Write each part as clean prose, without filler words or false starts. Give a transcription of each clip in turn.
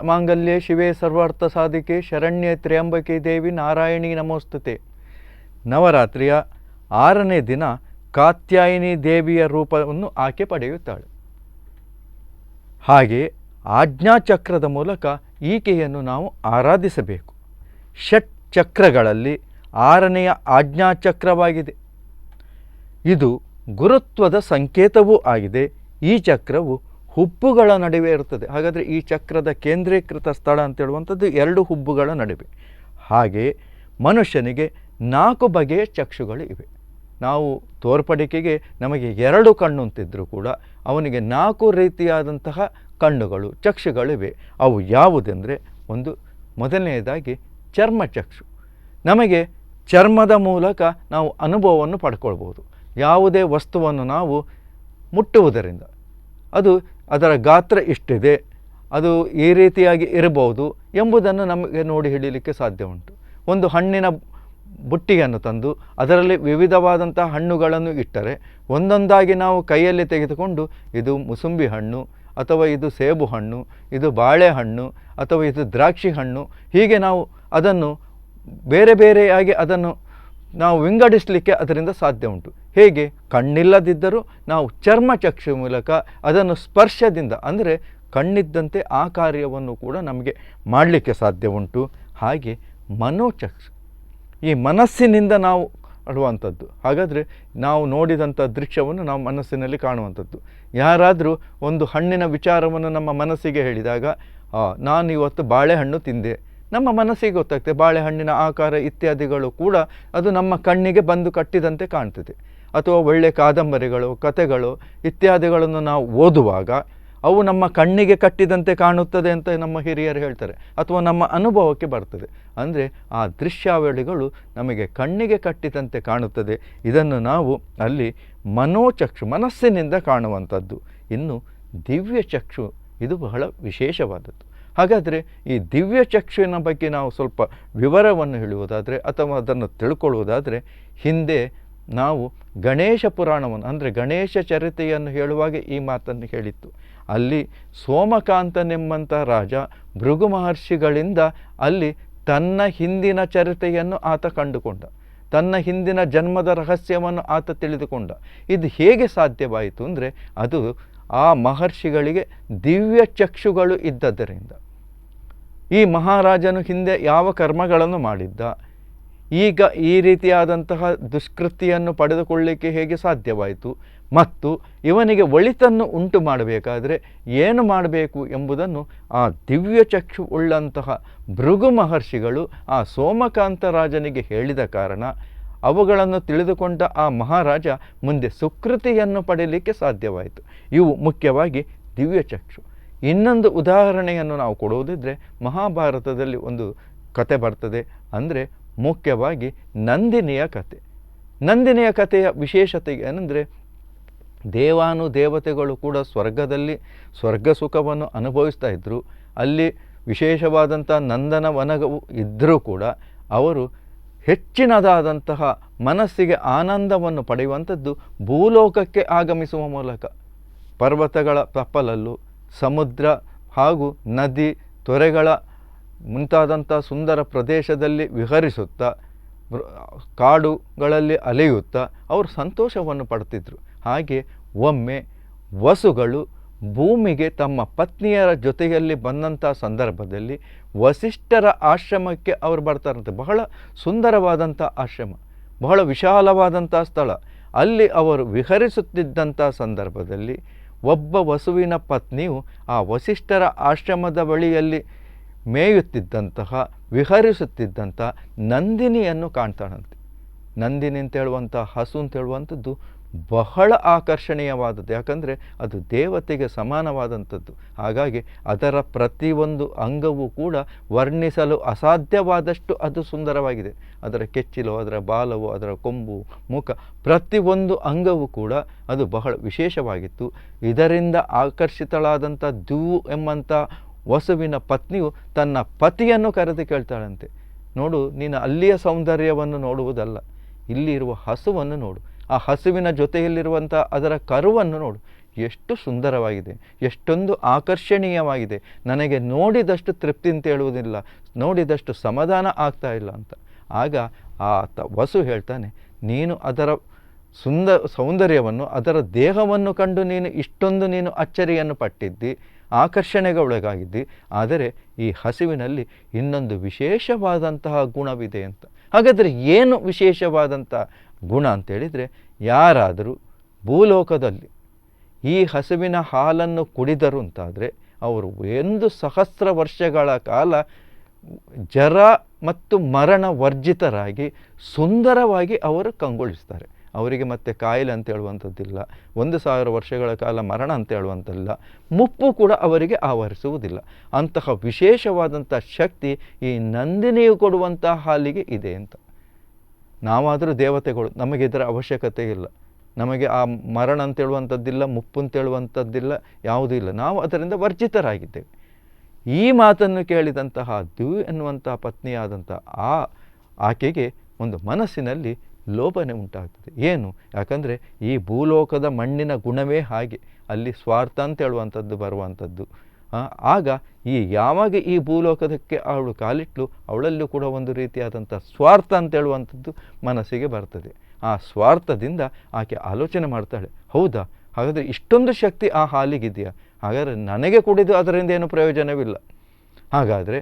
ಮಾಂಗಲ್ಯೆ ಶಿವೆ ಸರ್ವಾರ್ಥ ಸಾಧಿಕೆ ಶರಣ್ಯೆ ತ್ರ್ಯಂಬಕೆ ದೇವಿ ನಾರಾಯಣಿ ನಮೋಸ್ತುತೆ. ನವರಾತ್ರಿಯ 6ನೇ ದಿನ ಕಾತ್ಯಾಯಿನಿ ದೇವಿಯ ರೂಪವನ್ನು ಆಕೆ ಪಡೆಯುತ್ತಾಳೆ. ಹಾಗೆ ಆಜ್ಞಾಚಕ್ರದ ಮೂಲಕ ಈಕೆಯನ್ನು ನಾವು ಆರಾಧಿಸಬೇಕು. ಷಟ್ ಚಕ್ರಗಳಲ್ಲಿ 6ನೆಯ ಆಜ್ಞಾಚಕ್ರವಾಗಿದೆ. ಇದು ಗುರುತ್ವದ ಸಂಕೇತವೂ ಆಗಿದೆ. ಈ ಚಕ್ರವು ಹುಬ್ಬುಗಳ ನಡುವೆ ಇರುತ್ತದೆ. ಹಾಗಾದರೆ ಈ ಚಕ್ರದ ಕೇಂದ್ರೀಕೃತ ಸ್ಥಳ ಅಂತ ಹೇಳುವಂಥದ್ದು 2 ಹುಬ್ಬುಗಳ ನಡುವೆ. ಹಾಗೆ ಮನುಷ್ಯನಿಗೆ 4 ಬಗೆಯ ಚಕ್ಷುಗಳು ಇವೆ. ನಾವು ತೋರ್ಪಡಿಕೆಗೆ ನಮಗೆ 2 ಕಣ್ಣು ಅಂತಿದ್ದರೂ ಕೂಡ ಅವನಿಗೆ 4 ರೀತಿಯಾದಂತಹ ಕಣ್ಣುಗಳು ಚಕ್ಷುಗಳಿವೆ. ಅವು ಯಾವುದೆಂದರೆ, ಮೊದಲನೆಯದಾಗಿ ಚರ್ಮಚಕ್ಷು. ನಮಗೆ ಚರ್ಮದ ಮೂಲಕ ನಾವು ಅನುಭವವನ್ನು ಪಡ್ಕೊಳ್ಬೋದು. ಯಾವುದೇ ವಸ್ತುವನ್ನು ನಾವು ಮುಟ್ಟುವುದರಿಂದ ಅದು ಅದರ ಗಾತ್ರ ಇಷ್ಟಿದೆ, ಅದು ಈ ರೀತಿಯಾಗಿ ಇರಬಹುದು ಎಂಬುದನ್ನು ನಮಗೆ ನೋಡಿ ಹಿಡಿಯಲಿಕ್ಕೆ ಸಾಧ್ಯ ಉಂಟು. ಒಂದು ಹಣ್ಣಿನ ಬುಟ್ಟಿಯನ್ನು ತಂದು ಅದರಲ್ಲಿ ವಿವಿಧವಾದಂಥ ಹಣ್ಣುಗಳನ್ನು ಇಟ್ಟರೆ ಒಂದೊಂದಾಗಿ ನಾವು ಕೈಯಲ್ಲಿ ತೆಗೆದುಕೊಂಡು ಇದು ಮುಸುಂಬಿ ಹಣ್ಣು, ಅಥವಾ ಇದು ಸೇಬು ಹಣ್ಣು, ಇದು ಬಾಳೆಹಣ್ಣು, ಅಥವಾ ಇದು ದ್ರಾಕ್ಷಿ ಹಣ್ಣು, ಹೀಗೆ ನಾವು ಅದನ್ನು ಬೇರೆ ಬೇರೆಯಾಗಿ ಅದನ್ನು ನಾವು ವಿಂಗಡಿಸಲಿಕ್ಕೆ ಅದರಿಂದ ಸಾಧ್ಯ ಉಂಟು. ಹೇಗೆ? ಕಣ್ಣಿಲ್ಲದಿದ್ದರೂ ನಾವು ಚರ್ಮಚಕ್ಷು ಮೂಲಕ ಅದನ್ನು ಸ್ಪರ್ಶದಿಂದ, ಅಂದರೆ ಕಣ್ಣಿದ್ದಂತೆ ಆ ಕಾರ್ಯವನ್ನು ಕೂಡ ನಮಗೆ ಮಾಡಲಿಕ್ಕೆ ಸಾಧ್ಯ ಉಂಟು. ಹಾಗೆ ಮನೋಚಕ್ಷು, ಈ ಮನಸ್ಸಿನಿಂದ ನಾವು ಆಡುವಂಥದ್ದು. ಹಾಗಾದರೆ ನಾವು ನೋಡಿದಂಥ ದೃಶ್ಯವನ್ನು ನಾವು ಮನಸ್ಸಿನಲ್ಲಿ ಕಾಣುವಂಥದ್ದು. ಯಾರಾದರೂ ಒಂದು ಹಣ್ಣಿನ ವಿಚಾರವನ್ನು ನಮ್ಮ ಮನಸ್ಸಿಗೆ ಹೇಳಿದಾಗ, ನಾನು ಇವತ್ತು ಬಾಳೆಹಣ್ಣು ತಿಂದೆ, ನಮ್ಮ ಮನಸ್ಸಿಗೆ ಗೊತ್ತಾಗ್ತದೆ ಬಾಳೆಹಣ್ಣಿನ ಆಕಾರ ಇತ್ಯಾದಿಗಳು ಕೂಡ ಅದು ನಮ್ಮ ಕಣ್ಣಿಗೆ ಬಂದು ಕಟ್ಟಿದಂತೆ ಕಾಣ್ತದೆ. ಅಥವಾ ಒಳ್ಳೆಯ ಕಾದಂಬರಿಗಳು, ಕಥೆಗಳು ಇತ್ಯಾದಿಗಳನ್ನು ನಾವು ಓದುವಾಗ ಅವು ನಮ್ಮ ಕಣ್ಣಿಗೆ ಕಟ್ಟಿದಂತೆ ಕಾಣುತ್ತದೆ ಅಂತ ನಮ್ಮ ಹಿರಿಯರು ಹೇಳ್ತಾರೆ, ಅಥವಾ ನಮ್ಮ ಅನುಭವಕ್ಕೆ ಬರ್ತದೆ. ಅಂದರೆ ಆ ದೃಶ್ಯಾವಳಿಗಳು ನಮಗೆ ಕಣ್ಣಿಗೆ ಕಟ್ಟಿದಂತೆ ಕಾಣುತ್ತದೆ. ಇದನ್ನು ನಾವು ಅಲ್ಲಿ ಮನೋಚಕ್ಷು, ಮನಸ್ಸಿನಿಂದ ಕಾಣುವಂಥದ್ದು. ಇನ್ನು ದಿವ್ಯ ಚಕ್ಷು, ಇದು ಬಹಳ ವಿಶೇಷವಾದದ್ದು. ಹಾಗಾದರೆ ಈ ದಿವ್ಯ ಚಕ್ಷುವಿನ ಬಗ್ಗೆ ನಾವು ಸ್ವಲ್ಪ ವಿವರವನ್ನು ಹೇಳುವುದಾದರೆ ಅಥವಾ ಅದನ್ನು ತಿಳ್ಕೊಳ್ಳುವುದಾದರೆ, ಹಿಂದೆ ನಾವು ಗಣೇಶ ಪುರಾಣವನ್ನು, ಅಂದರೆ ಗಣೇಶ ಚರಿತೆಯನ್ನು ಹೇಳುವಾಗ ಈ ಮಾತನ್ನು ಹೇಳಿತ್ತು. ಅಲ್ಲಿ ಸೋಮಕಾಂತನೆಂಬಂಥ ರಾಜ ಭೃಗು ಮಹರ್ಷಿಗಳಿಂದ ಅಲ್ಲಿ ತನ್ನ ಹಿಂದಿನ ಚರಿತೆಯನ್ನು ಆತ ಕಂಡುಕೊಂಡ, ತನ್ನ ಹಿಂದಿನ ಜನ್ಮದ ರಹಸ್ಯವನ್ನು ಆತ ತಿಳಿದುಕೊಂಡ. ಇದು ಹೇಗೆ ಸಾಧ್ಯವಾಯಿತು ಅಂದರೆ, ಅದು ಆ ಮಹರ್ಷಿಗಳಿಗೆ ದಿವ್ಯ ಚಕ್ಷುಗಳು ಇದ್ದದರಿಂದ. ಈ ಮಹಾರಾಜನು ಹಿಂದೆ ಯಾವ ಕರ್ಮಗಳನ್ನು ಮಾಡಿದ್ದ, ಈಗ ಈ ರೀತಿಯಾದಂತಹ ದುಷ್ಕೃತಿಯನ್ನು ಪಡೆದುಕೊಳ್ಳಲಿಕ್ಕೆ ಹೇಗೆ ಸಾಧ್ಯವಾಯಿತು, ಮತ್ತು ಇವನಿಗೆ ಒಳಿತನ್ನು ಉಂಟು ಮಾಡಬೇಕಾದರೆ ಏನು ಮಾಡಬೇಕು ಎಂಬುದನ್ನು ಆ ದಿವ್ಯ ಚಕ್ಷು ಉಳ್ಳಂತಹ ಭೃಗು ಮಹರ್ಷಿಗಳು ಆ ಸೋಮಕಾಂತ ರಾಜನಿಗೆ ಹೇಳಿದ ಕಾರಣ ಅವುಗಳನ್ನು ತಿಳಿದುಕೊಂಡ ಆ ಮಹಾರಾಜ ಮುಂದೆ ಸುಕೃತಿಯನ್ನು ಪಡೆಯಲಿಕ್ಕೆ ಸಾಧ್ಯವಾಯಿತು. ಇವು ಮುಖ್ಯವಾಗಿ ದಿವ್ಯ ಚಕ್ಷು. ಇನ್ನೊಂದು ಉದಾಹರಣೆಯನ್ನು ನಾವು ಕೊಡುವುದಿದ್ದರೆ, ಮಹಾಭಾರತದಲ್ಲಿ ಒಂದು ಕತೆ ಬರ್ತದೆ, ಅಂದರೆ ಮುಖ್ಯವಾಗಿ ನಂದಿನಿಯ ಕತೆ. ನಂದಿನಿಯ ಕಥೆಯ ವಿಶೇಷತೆ ಏನೆಂದರೆ, ದೇವಾನುದೇವತೆಗಳು ಕೂಡ ಸ್ವರ್ಗದಲ್ಲಿ ಸ್ವರ್ಗ ಸುಖವನ್ನು ಅನುಭವಿಸ್ತಾ ಇದ್ದರು. ಅಲ್ಲಿ ವಿಶೇಷವಾದಂಥ ನಂದನವನವು ಇದ್ದರೂ ಕೂಡ ಅವರು ಹೆಚ್ಚಿನದಾದಂತಹ ಮನಸ್ಸಿಗೆ ಆನಂದವನ್ನು ಪಡೆಯುವಂಥದ್ದು ಭೂಲೋಕಕ್ಕೆ ಆಗಮಿಸುವ ಮೂಲಕ. ಪರ್ವತಗಳ ತಪ್ಪಲಲ್ಲೂ, ಸಮುದ್ರ ಹಾಗೂ ನದಿ ತೊರೆಗಳ ಮುಂತಾದಂಥ ಸುಂದರ ಪ್ರದೇಶದಲ್ಲಿ ವಿಹರಿಸುತ್ತಾ, ಕಾಡುಗಳಲ್ಲಿ ಅಲೆಯುತ್ತಾ ಅವರು ಸಂತೋಷವನ್ನು ಪಡ್ತಿದ್ರು. ಹಾಗೆ ಒಮ್ಮೆ ವಸುಗಳು ಭೂಮಿಗೆ ತಮ್ಮ ಪತ್ನಿಯರ ಜೊತೆಯಲ್ಲಿ ಬಂದಂಥ ಸಂದರ್ಭದಲ್ಲಿ ವಸಿಷ್ಠರ ಆಶ್ರಮಕ್ಕೆ ಅವರು ಬರ್ತಾರಂತೆ. ಬಹಳ ಸುಂದರವಾದಂಥ ಆಶ್ರಮ, ಬಹಳ ವಿಶಾಲವಾದಂಥ ಸ್ಥಳ. ಅಲ್ಲಿ ಅವರು ವಿಹರಿಸುತ್ತಿದ್ದಂಥ ಸಂದರ್ಭದಲ್ಲಿ ಒಬ್ಬ ವಸುವಿನ ಪತ್ನಿಯು ಆ ವಸಿಷ್ಠರ ಆಶ್ರಮದ ಬಳಿಯಲ್ಲಿ ಮೇಯುತ್ತಿದ್ದಂತಹ, ವಿಹರಿಸುತ್ತಿದ್ದಂಥ ನಂದಿನಿಯನ್ನು ಕಾಣ್ತಾಳಂತೆ. ನಂದಿನಿ ಅಂತ ಹೇಳುವಂಥ ಹಸು ಅಂತ ಹೇಳುವಂಥದ್ದು ಬಹಳ ಆಕರ್ಷಣೀಯವಾದದ್ದು. ಯಾಕಂದರೆ ಅದು ದೇವತೆಗೆ ಸಮಾನವಾದಂಥದ್ದು. ಹಾಗಾಗಿ ಅದರ ಪ್ರತಿಯೊಂದು ಅಂಗವೂ ಕೂಡ ವರ್ಣಿಸಲು ಅಸಾಧ್ಯವಾದಷ್ಟು ಅದು ಸುಂದರವಾಗಿದೆ. ಅದರ ಕೆಚ್ಚಿಲು, ಅದರ ಬಾಲವು, ಅದರ ಕೊಂಬು, ಮುಖ, ಪ್ರತಿಯೊಂದು ಅಂಗವೂ ಕೂಡ ಅದು ಬಹಳ ವಿಶೇಷವಾಗಿತ್ತು. ಇದರಿಂದ ಆಕರ್ಷಿತಳಾದಂಥ ದ್ಯೂ ಎಂಬಂಥ ವಸುವಿನ ಪತ್ನಿಯು ತನ್ನ ಪತಿಯನ್ನು ಕರೆದು ಕೇಳ್ತಾಳಂತೆ, ನೋಡು, ನೀನು ಅಲ್ಲಿಯ ಸೌಂದರ್ಯವನ್ನು ನೋಡುವುದಲ್ಲ, ಇಲ್ಲಿ ಇರುವ ಹಸುವನ್ನು ನೋಡು, ಆ ಹಸುವಿನ ಜೊತೆಯಲ್ಲಿರುವಂಥ ಅದರ ಕರುವನ್ನು ನೋಡು, ಎಷ್ಟು ಸುಂದರವಾಗಿದೆ, ಎಷ್ಟೊಂದು ಆಕರ್ಷಣೀಯವಾಗಿದೆ, ನನಗೆ ನೋಡಿದಷ್ಟು ತೃಪ್ತಿ ಅಂತ ಹೇಳುವುದಿಲ್ಲ, ನೋಡಿದಷ್ಟು ಸಮಾಧಾನ ಆಗ್ತಾ ಇಲ್ಲ ಅಂತ. ಆಗ ವಸು ಹೇಳ್ತಾನೆ, ನೀನು ಅದರ ಸೌಂದರ್ಯವನ್ನು, ಅದರ ದೇಹವನ್ನು ಕಂಡು ಇಷ್ಟೊಂದು ನೀನು ಅಚ್ಚರಿಯನ್ನು ಪಟ್ಟಿದ್ದಿ, ಆಕರ್ಷಣೆಗೆ ಒಳಗಾಗಿದ್ದಿ. ಆದರೆ ಈ ಹಸುವಿನಲ್ಲಿ ಇನ್ನೊಂದು ವಿಶೇಷವಾದಂತಹ ಗುಣವಿದೆ ಅಂತ. ಹಾಗಾದರೆ ಏನು ವಿಶೇಷವಾದಂಥ ಗುಣ ಅಂತೇಳಿದರೆ, ಯಾರಾದರೂ ಭೂಲೋಕದಲ್ಲಿ ಈ ಹಸುವಿನ ಹಾಲನ್ನು ಕುಡಿದರು ಅಂತಾದರೆ ಅವರು 1,000 ವರ್ಷಗಳ ಕಾಲ ಜರ ಮತ್ತು ಮರಣ ವರ್ಜಿತರಾಗಿ ಸುಂದರವಾಗಿ ಅವರು ಕಂಗೊಳಿಸ್ತಾರೆ. ಅವರಿಗೆ ಮತ್ತೆ ಕಾಯಿಲೆ ಅಂತ ಹೇಳುವಂಥದ್ದಿಲ್ಲ, 1,000 ವರ್ಷಗಳ ಕಾಲ ಮರಣ ಅಂತ ಹೇಳುವಂಥಲ್ಲ, ಮುಪ್ಪು ಕೂಡ ಅವರಿಗೆ ಆವರಿಸುವುದಿಲ್ಲ. ಅಂತಹ ವಿಶೇಷವಾದಂಥ ಶಕ್ತಿ ಈ ನಂದಿನಿಯು ಕೊಡುವಂಥ ಹಾಲಿಗೆ ಇದೆ ಅಂತ. ನಾವಾದರೂ ದೇವತೆಗಳು, ನಮಗೆ ಇದರ ಅವಶ್ಯಕತೆ ಇಲ್ಲ, ನಮಗೆ ಆ ಮರಣ ಅಂತೇಳುವಂಥದ್ದಿಲ್ಲ, ಮುಪ್ಪು ಅಂತೇಳುವಂಥದ್ದಿಲ್ಲ, ಯಾವುದೂ ಇಲ್ಲ, ನಾವು ಅದರಿಂದ ವರ್ಜಿತರಾಗಿದ್ದೇವೆ. ಈ ಮಾತನ್ನು ಕೇಳಿದಂತಹ ದಿವ್ ಎನ್ನುವಂಥ ಪತ್ನಿಯಾದಂಥ ಆಕೆಗೆ ಒಂದು ಮನಸ್ಸಿನಲ್ಲಿ ಲೋಭನೆ ಉಂಟಾಗ್ತದೆ. ಏನು? ಯಾಕಂದರೆ ಈ ಭೂಲೋಕದ ಮಣ್ಣಿನ ಗುಣವೇ ಹಾಗೆ, ಅಲ್ಲಿ ಸ್ವಾರ್ಥ ಅಂತ ಹೇಳುವಂಥದ್ದು ಬರುವಂಥದ್ದು. ಆಗ ಯಾವಾಗ ಈ ಭೂಲೋಕದಕ್ಕೆ ಅವಳು ಕಾಲಿಟ್ಲು, ಅವಳಲ್ಲೂ ಕೂಡ ಒಂದು ರೀತಿಯಾದಂಥ ಸ್ವಾರ್ಥ ಅಂತ ಹೇಳುವಂಥದ್ದು ಮನಸ್ಸಿಗೆ ಬರ್ತದೆ. ಆ ಸ್ವಾರ್ಥದಿಂದ ಆಕೆ ಆಲೋಚನೆ ಮಾಡ್ತಾಳೆ, ಹೌದಾ, ಹಾಗಾದರೆ ಇಷ್ಟೊಂದು ಶಕ್ತಿ ಆ ಹಾಲಿಗಿದೆಯಾ, ಹಾಗಾದರೆ ನನಗೆ ಕುಡಿದು ಅದರಿಂದ ಏನು ಪ್ರಯೋಜನವಿಲ್ಲ. ಹಾಗಾದರೆ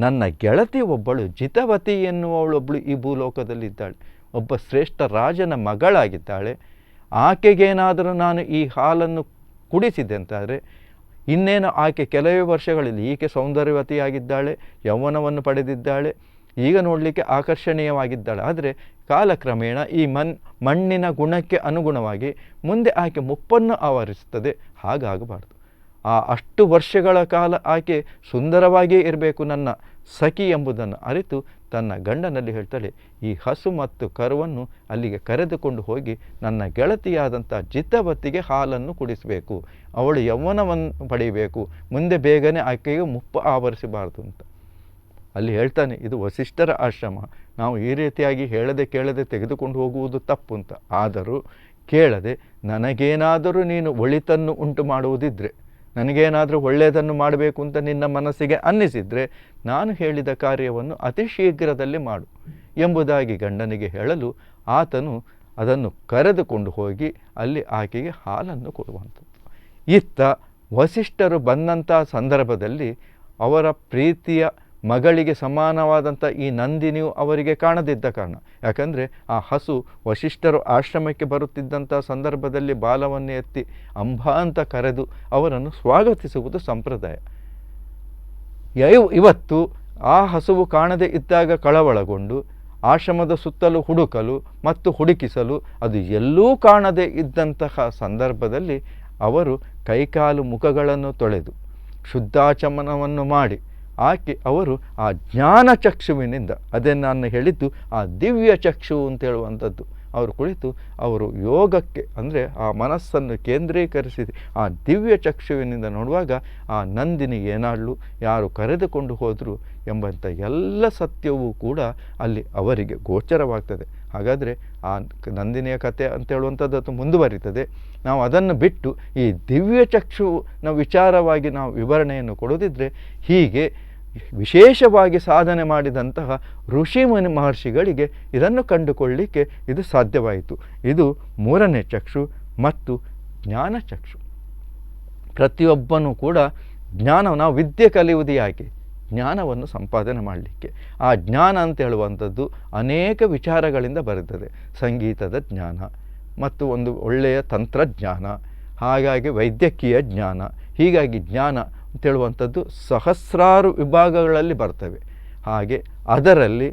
ನನ್ನ ಗೆಳತಿ ಒಬ್ಬಳು ಜಿತವತಿ ಎನ್ನುವವಳೊಬ್ಬಳು ಈ ಭೂಲೋಕದಲ್ಲಿದ್ದಾಳೆ, ಒಬ್ಬ ಶ್ರೇಷ್ಠ ರಾಜನ ಮಗಳಾಗಿದ್ದಾಳೆ. ಆಕೆಗೇನಾದರೂ ನಾನು ಈ ಹಾಲನ್ನು ಕುಡಿಸಿದೆ ಅಂತಾದರೆ ಇನ್ನೇನು ಆಕೆ ಕೆಲವೇ ವರ್ಷಗಳಲ್ಲಿ, ಈಕೆ ಸೌಂದರ್ಯವತಿಯಾಗಿದ್ದಾಳೆ, ಯೌವನವನ್ನು ಪಡೆದಿದ್ದಾಳೆ, ಈಗ ನೋಡಲಿಕ್ಕೆ ಆಕರ್ಷಣೀಯವಾಗಿದ್ದಾಳೆ. ಆದರೆ ಕಾಲಕ್ರಮೇಣ ಈ ಮಣ್ಣಿನ ಗುಣಕ್ಕೆ ಅನುಗುಣವಾಗಿ ಮುಂದೆ ಆಕೆ ಮುಪ್ಪನ್ನು ಆವರಿಸುತ್ತದೆ. ಹಾಗಾಗಬಾರ್ದು. ಅಷ್ಟು ವರ್ಷಗಳ ಕಾಲ ಆಕೆ ಸುಂದರವಾಗಿಯೇ ಇರಬೇಕು ನನ್ನ ಸಖಿ ಎಂಬುದನ್ನು ಅರಿತು ತನ್ನ ಗಂಡನಲ್ಲಿ ಹೇಳ್ತಾಳೆ, ಈ ಹಸು ಮತ್ತು ಕರುವನ್ನು ಅಲ್ಲಿಗೆ ಕರೆದುಕೊಂಡು ಹೋಗಿ ನನ್ನ ಗೆಳತಿಯಾದಂಥ ಜಿತವತಿಗೆ ಹಾಲನ್ನು ಕುಡಿಸಬೇಕು, ಅವಳು ಯೌವನವನ್ನು ಪಡೆಯಬೇಕು, ಮುಂದೆ ಬೇಗನೆ ಆಕೆಗೆ ಮುಪ್ಪು ಆವರಿಸಬಾರ್ದು ಅಂತ. ಅಲ್ಲಿ ಹೇಳ್ತಾನೆ, ಇದು ವಸಿಷ್ಠರ ಆಶ್ರಮ, ನಾವು ಈ ರೀತಿಯಾಗಿ ಹೇಳದೆ ಕೇಳದೆ ತೆಗೆದುಕೊಂಡು ಹೋಗುವುದು ತಪ್ಪು ಅಂತ. ಆದರೂ ಕೇಳದೆ ನನಗೇನಾದರೂ ನೀನು ಒಳಿತನ್ನು ಉಂಟು ಮಾಡುವುದಿದ್ದರೆ, ನನಗೇನಾದರೂ ಒಳ್ಳೆಯದನ್ನು ಮಾಡಬೇಕು ಅಂತ ನಿನ್ನ ಮನಸ್ಸಿಗೆ ಅನ್ನಿಸಿದರೆ ನಾನು ಹೇಳಿದ ಕಾರ್ಯವನ್ನು ಅತಿ ಶೀಘ್ರದಲ್ಲಿ ಮಾಡು ಎಂಬುದಾಗಿ ಗಂಡನಿಗೆ ಹೇಳಲು ಆತನು ಅದನ್ನು ಕರೆದುಕೊಂಡು ಹೋಗಿ ಅಲ್ಲಿ ಆಕೆಗೆ ಹಾಲನ್ನು ಕೊಡುವಂಥದ್ದು. ಇತ್ತ ವಸಿಷ್ಠರು ಬಂದಂಥ ಸಂದರ್ಭದಲ್ಲಿ ಅವರ ಪ್ರೀತಿಯ ಮಗಳಿಗೆ ಸಮಾನವಾದಂಥ ಈ ನಂದಿನಿಯು ಅವರಿಗೆ ಕಾಣದಿದ್ದ ಕಾರಣ, ಯಾಕಂದರೆ ಆ ಹಸು ವಸಿಷ್ಠರು ಆಶ್ರಮಕ್ಕೆ ಬರುತ್ತಿದ್ದಂಥ ಸಂದರ್ಭದಲ್ಲಿ ಬಾಲವನ್ನು ಎತ್ತಿ ಅಂಬಾ ಅಂತ ಕರೆದು ಅವರನ್ನು ಸ್ವಾಗತಿಸುವುದು ಸಂಪ್ರದಾಯ. ಇವತ್ತು ಆ ಹಸುವು ಕಾಣದೇ ಇದ್ದಾಗ ಕಳವಳಗೊಂಡು ಆಶ್ರಮದ ಸುತ್ತಲೂ ಹುಡುಕಲು ಮತ್ತು ಹುಡುಕಿಸಲು ಅದು ಎಲ್ಲೂ ಕಾಣದೇ ಇದ್ದಂತಹ ಸಂದರ್ಭದಲ್ಲಿ ಅವರು ಕೈಕಾಲು ಮುಖಗಳನ್ನು ತೊಳೆದು ಶುದ್ಧಾಚಮನವನ್ನು ಮಾಡಿ ಅವರು ಆ ಜ್ಞಾನ ಚಕ್ಷುವಿನಿಂದ, ಅದೇ ನಾನು ಹೇಳಿದ್ದು ಆ ದಿವ್ಯ ಚಕ್ಷು ಅಂತ ಹೇಳುವಂಥದ್ದು, ಅವರು ಕುಳಿತು ಅವರು ಯೋಗಕ್ಕೆ ಅಂದರೆ ಆ ಮನಸ್ಸನ್ನು ಕೇಂದ್ರೀಕರಿಸಿ ಆ ದಿವ್ಯ ಚಕ್ಷುವಿನಿಂದ ನೋಡುವಾಗ ಆ ನಂದಿನಿ ಏನಾಡಲು, ಯಾರು ಕರೆದುಕೊಂಡು ಹೋದರು ಎಂಬಂಥ ಎಲ್ಲ ಸತ್ಯವೂ ಕೂಡ ಅಲ್ಲಿ ಅವರಿಗೆ ಗೋಚರವಾಗ್ತದೆ. ಹಾಗಾದರೆ ಆ ನಂದಿನಿಯ ಕಥೆ ಅಂತ ಹೇಳುವಂಥದ್ದು ಮುಂದುವರಿತದೆ. ನಾವು ಅದನ್ನು ಬಿಟ್ಟು ಈ ದಿವ್ಯ ಚಕ್ಷುವಿನ ವಿಚಾರವಾಗಿ ನಾವು ವಿವರಣೆಯನ್ನು ಕೊಡೋದಿದ್ದರೆ, ಹೀಗೆ ವಿಶೇಷವಾಗಿ ಸಾಧನೆ ಮಾಡಿದಂತಹ ಋಷಿ ಮುನಿ ಮಹರ್ಷಿಗಳಿಗೆ ಇದನ್ನು ಕಂಡುಕೊಳ್ಳಲಿಕ್ಕೆ ಇದು ಸಾಧ್ಯವಾಯಿತು. ಇದು 3ನೇ ಚಕ್ಷು ಮತ್ತು ಜ್ಞಾನ ಚಕ್ಷು. ಪ್ರತಿಯೊಬ್ಬನೂ ಕೂಡ ನಾವು ವಿದ್ಯೆ ಕಲಿಯುವುದು ಯಾಕೆ? ಜ್ಞಾನವನ್ನು ಸಂಪಾದನೆ ಮಾಡಲಿಕ್ಕೆ. ಆ ಜ್ಞಾನ ಅಂತ ಹೇಳುವಂಥದ್ದು ಅನೇಕ ವಿಚಾರಗಳಿಂದ ಬರುತ್ತದೆ. ಸಂಗೀತದ ಜ್ಞಾನ ಮತ್ತು ಒಂದು ಒಳ್ಳೆಯ ತಂತ್ರಜ್ಞಾನ, ಹಾಗಾಗಿ ವೈದ್ಯಕೀಯ ಜ್ಞಾನ, ಹೀಗಾಗಿ ಜ್ಞಾನ ಅಂತೇಳುವಂಥದ್ದು ಸಹಸ್ರಾರು ವಿಭಾಗಗಳಲ್ಲಿ ಬರ್ತವೆ. ಹಾಗೆ ಅದರಲ್ಲಿ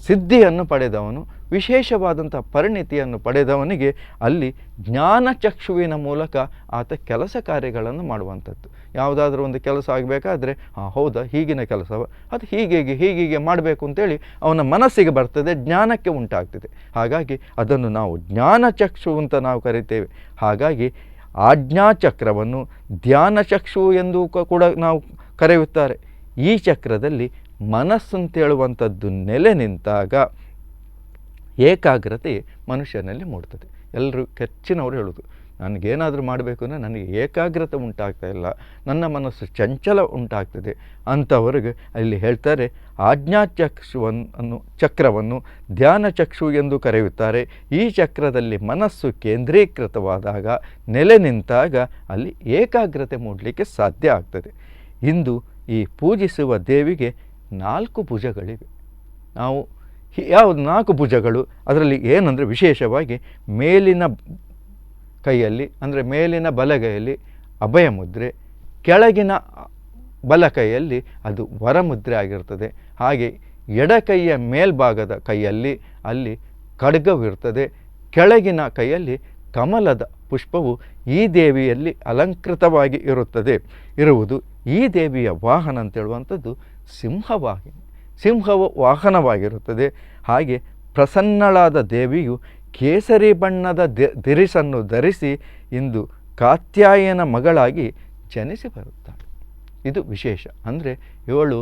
ಸಿದ್ಧಿಯನ್ನು ಪಡೆದವನು, ವಿಶೇಷವಾದಂಥ ಪರಿಣಿತಿಯನ್ನು ಪಡೆದವನಿಗೆ ಅಲ್ಲಿ ಜ್ಞಾನಚಕ್ಷುವಿನ ಮೂಲಕ ಆತ ಕೆಲಸ ಕಾರ್ಯಗಳನ್ನು ಮಾಡುವಂಥದ್ದು. ಯಾವುದಾದ್ರೂ ಒಂದು ಕೆಲಸ ಆಗಬೇಕಾದ್ರೆ ಹೌದಾ, ಹೀಗಿನ ಕೆಲಸವ, ಅದು ಹೀಗೆ ಮಾಡಬೇಕು ಅಂತೇಳಿ ಅವನ ಮನಸ್ಸಿಗೆ ಬರ್ತದೆ, ಜ್ಞಾನಕ್ಕೆ ಉಂಟಾಗ್ತದೆ. ಹಾಗಾಗಿ ಅದನ್ನು ನಾವು ಜ್ಞಾನಚಕ್ಷು ಅಂತ ನಾವು ಕರಿತೇವೆ. ಹಾಗಾಗಿ ಆಜ್ಞಾಚಕ್ರವನ್ನು ಧ್ಯಾನಚಕ್ಷು ಎಂದು ಕೂಡ ನಾವು ಕರೆಯುತ್ತಾರೆ. ಈ ಚಕ್ರದಲ್ಲಿ ಮನಸ್ಸು ಅಂತೇಳುವಂಥದ್ದು ನೆಲೆ ನಿಂತಾಗ ಏಕಾಗ್ರತೆ ಮನುಷ್ಯನಲ್ಲಿ ಮೂಡ್ತದೆ. ಎಲ್ಲರೂ ಹೆಚ್ಚಿನವರು ಹೇಳೋದು, ನನಗೇನಾದರೂ ಮಾಡಬೇಕು ಅಂದರೆ ನನಗೆ ಏಕಾಗ್ರತೆ ಉಂಟಾಗ್ತಾ ಇಲ್ಲ, ನನ್ನ ಮನಸ್ಸು ಚಂಚಲ ಉಂಟಾಗ್ತದೆ ಅಂಥವರಿಗೆ ಅಲ್ಲಿ ಹೇಳ್ತಾರೆ ಚಕ್ರವನ್ನು ಧ್ಯಾನ ಚಕ್ಷು ಎಂದು ಕರೆಯುತ್ತಾರೆ. ಈ ಚಕ್ರದಲ್ಲಿ ಮನಸ್ಸು ಕೇಂದ್ರೀಕೃತವಾದಾಗ, ನೆಲೆ ನಿಂತಾಗ ಅಲ್ಲಿ ಏಕಾಗ್ರತೆ ಮೂಡಲಿಕ್ಕೆ ಸಾಧ್ಯ ಆಗ್ತದೆ. ಇಂದು ಈ ಪೂಜಿಸುವ ದೇವಿಗೆ 4 ಭುಜಗಳಿವೆ. ನಾವು ಯಾವುದು 4 ಭುಜಗಳು ಅದರಲ್ಲಿ ಏನಂದರೆ ವಿಶೇಷವಾಗಿ ಮೇಲಿನ ಕೈಯಲ್ಲಿ ಅಂದರೆ ಮೇಲಿನ ಬಲಗೈಯಲ್ಲಿ ಅಭಯ ಮುದ್ರೆ, ಕೆಳಗಿನ ಬಲ ಕೈಯಲ್ಲಿ ಅದು ವರಮುದ್ರೆ ಆಗಿರ್ತದೆ. ಹಾಗೆ ಎಡಕೈಯ ಮೇಲ್ಭಾಗದ ಕೈಯಲ್ಲಿ ಅಲ್ಲಿ ಖಡ್ಗವಿರ್ತದೆ, ಕೆಳಗಿನ ಕೈಯಲ್ಲಿ ಕಮಲದ ಪುಷ್ಪವು ಈ ದೇವಿಯಲ್ಲಿ ಅಲಂಕೃತವಾಗಿ ಇರುವುದು. ಈ ದೇವಿಯ ವಾಹನ ಅಂತೇಳುವಂಥದ್ದು ಸಿಂಹವು ವಾಹನವಾಗಿರುತ್ತದೆ. ಹಾಗೆ ಪ್ರಸನ್ನಳಾದ ದೇವಿಯು ಕೇಸರಿ ಬಣ್ಣದ ದಿರಿಸನ್ನು ಧರಿಸಿ ಇಂದು ಕಾತ್ಯಾಯನ ಮಗಳಾಗಿ ಜನಿಸಿ ಬರುತ್ತಾಳೆ. ಇದು ವಿಶೇಷ. ಅಂದರೆ ಇವಳು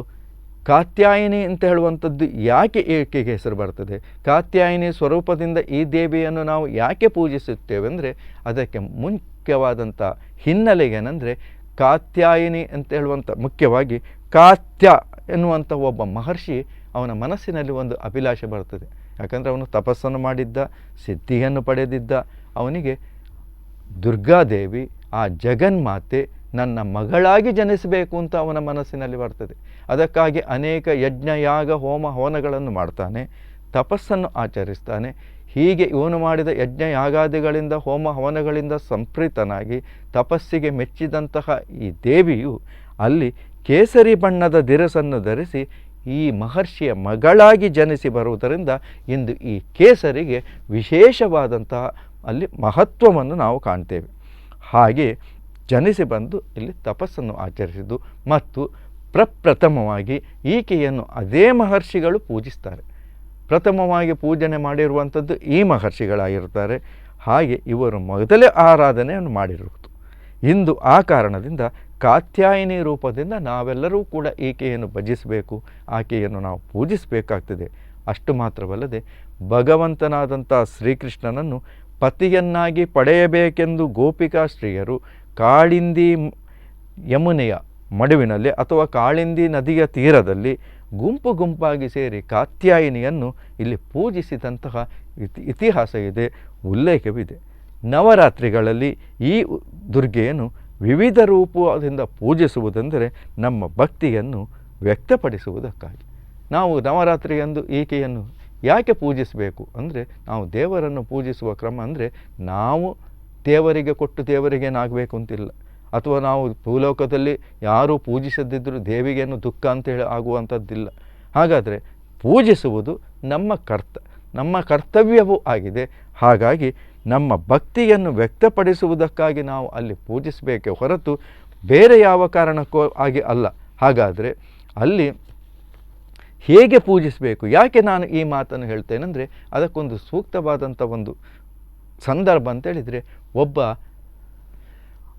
ಕಾತ್ಯಾಯಿನಿ ಅಂತ ಹೇಳುವಂಥದ್ದು ಯಾಕೆ ಈಕೆಗೆ ಹೆಸರು ಬರ್ತದೆ, ಕಾತ್ಯಾಯಿನಿ ಸ್ವರೂಪದಿಂದ ಈ ದೇವಿಯನ್ನು ನಾವು ಯಾಕೆ ಪೂಜಿಸುತ್ತೇವೆ ಅಂದರೆ ಅದಕ್ಕೆ ಮುಖ್ಯವಾದಂಥ ಹಿನ್ನೆಲೆ ಏನಂದರೆ, ಕಾತ್ಯಾಯಿನಿ ಅಂತ ಹೇಳುವಂಥ ಮುಖ್ಯವಾಗಿ ಕಾತ್ಯ ಎನ್ನುವಂಥ ಒಬ್ಬ ಮಹರ್ಷಿ ಅವನ ಮನಸ್ಸಿನಲ್ಲಿ ಒಂದು ಅಭಿಲಾಷೆ ಬರ್ತದೆ. ಯಾಕಂದರೆ ಅವನು ತಪಸ್ಸನ್ನು ಮಾಡಿದ್ದ, ಸಿದ್ಧಿಯನ್ನು ಪಡೆದಿದ್ದ. ಅವನಿಗೆ ದುರ್ಗಾದೇವಿ ಆ ಜಗನ್ಮಾತೆ ನನ್ನ ಮಗಳಾಗಿ ಜನಿಸಬೇಕು ಅಂತ ಅವನ ಮನಸ್ಸಿನಲ್ಲಿ ಬರ್ತದೆ. ಅದಕ್ಕಾಗಿ ಅನೇಕ ಯಜ್ಞ ಯಾಗ ಹೋಮ ಹವನಗಳನ್ನು ಮಾಡ್ತಾನೆ, ತಪಸ್ಸನ್ನು ಆಚರಿಸ್ತಾನೆ. ಹೀಗೆ ಇವನು ಮಾಡಿದ ಯಜ್ಞ ಯಾಗಾದಿಗಳಿಂದ ಹೋಮ ಹವನಗಳಿಂದ ಸಂಪ್ರೀತನಾಗಿ ತಪಸ್ಸಿಗೆ ಮೆಚ್ಚಿದಂತಹ ಈ ದೇವಿಯು ಅಲ್ಲಿ ಕೇಸರಿ ಬಣ್ಣದ ದಿರಸನ್ನು ಧರಿಸಿ ಈ ಮಹರ್ಷಿಯ ಮಗಳಾಗಿ ಜನಿಸಿ ಬರುವುದರಿಂದ ಇಂದು ಈ ಕೇಸರಿಗೆ ವಿಶೇಷವಾದಂತಹ ಅಲ್ಲಿ ಮಹತ್ವವನ್ನು ನಾವು ಕಾಣ್ತೇವೆ. ಹಾಗೆ ಜನಿಸಿ ಬಂದು ಇಲ್ಲಿ ತಪಸ್ಸನ್ನು ಆಚರಿಸಿದ್ದು ಮತ್ತು ಪ್ರಪ್ರಥಮವಾಗಿ ಈಕೆಯನ್ನು ಅದೇ ಮಹರ್ಷಿಗಳು ಪೂಜಿಸ್ತಾರೆ. ಪ್ರಥಮವಾಗಿ ಪೂಜನೆ ಮಾಡಿರುವಂಥದ್ದು ಈ ಮಹರ್ಷಿಗಳಾಗಿರ್ತಾರೆ. ಹಾಗೆ ಇವರು ಮೊದಲೇ ಆರಾಧನೆಯನ್ನು ಮಾಡಿರುವುದು. ಇಂದು ಆ ಕಾರಣದಿಂದ ಕಾತ್ಯಾಯಿನಿ ರೂಪದಿಂದ ನಾವೆಲ್ಲರೂ ಕೂಡ ಈಕೆಯನ್ನು ಭಜಿಸಬೇಕು, ಆಕೆಯನ್ನು ನಾವು ಪೂಜಿಸಬೇಕಾಗ್ತದೆ. ಅಷ್ಟು ಮಾತ್ರವಲ್ಲದೆ ಭಗವಂತನಾದಂಥ ಶ್ರೀಕೃಷ್ಣನನ್ನು ಪತಿಯನ್ನಾಗಿ ಪಡೆಯಬೇಕೆಂದು ಗೋಪಿಕಾ ಸ್ತ್ರೀಯರು ಕಾಳಿಂದಿ ಯಮುನೆಯ ಮಡುವಿನಲ್ಲಿ ಅಥವಾ ಕಾಳಿಂದಿ ನದಿಯ ತೀರದಲ್ಲಿ ಗುಂಪು ಗುಂಪಾಗಿ ಸೇರಿ ಕಾತ್ಯಾಯಿನಿಯನ್ನು ಇಲ್ಲಿ ಪೂಜಿಸಿದಂತಹ ಇತಿಹಾಸ ಇದೆ, ಉಲ್ಲೇಖವಿದೆ. ನವರಾತ್ರಿಗಳಲ್ಲಿ ಈ ದುರ್ಗೆಯನ್ನು ವಿವಿಧ ರೂಪದಿಂದ ಪೂಜಿಸುವುದೆಂದರೆ ನಮ್ಮ ಭಕ್ತಿಯನ್ನು ವ್ಯಕ್ತಪಡಿಸುವುದಕ್ಕಾಗಿ. ನಾವು ನವರಾತ್ರಿಯಂದು ಈಕೆಯನ್ನು ಯಾಕೆ ಪೂಜಿಸಬೇಕು ಅಂದರೆ, ನಾವು ದೇವರನ್ನು ಪೂಜಿಸುವ ಕ್ರಮ ಅಂದರೆ ನಾವು ದೇವರಿಗೆ ಕೊಟ್ಟು ದೇವರಿಗೇನಾಗಬೇಕು ಅಂತಿಲ್ಲ, ಅಥವಾ ನಾವು ಭೂಲೋಕದಲ್ಲಿ ಯಾರೂ ಪೂಜಿಸದಿದ್ದರೂ ದೇವಿಗೇನು ದುಃಖ ಅಂತೇಳಿ ಆಗುವಂಥದ್ದಿಲ್ಲ. ಹಾಗಾದರೆ ಪೂಜಿಸುವುದು ನಮ್ಮ ಕರ್ತವ್ಯವೂ ಆಗಿದೆ. ಹಾಗಾಗಿ ನಮ್ಮ ಭಕ್ತಿಯನ್ನು ವ್ಯಕ್ತಪಡಿಸುವುದಕ್ಕಾಗಿ ನಾವು ಅಲ್ಲಿ ಪೂಜಿಸಬೇಕೇ ಹೊರತು ಬೇರೆ ಯಾವ ಕಾರಣಕ್ಕೂ ಆಗಿ ಅಲ್ಲ. ಹಾಗಾದರೆ ಅಲ್ಲಿ ಹೇಗೆ ಪೂಜಿಸಬೇಕು, ಯಾಕೆ ನಾನು ಈ ಮಾತನ್ನು ಹೇಳ್ತೇನೆಂದರೆ, ಅದಕ್ಕೊಂದು ಸೂಕ್ತವಾದಂಥ ಒಂದು ಸಂದರ್ಭ ಅಂತೇಳಿದರೆ, ಒಬ್ಬ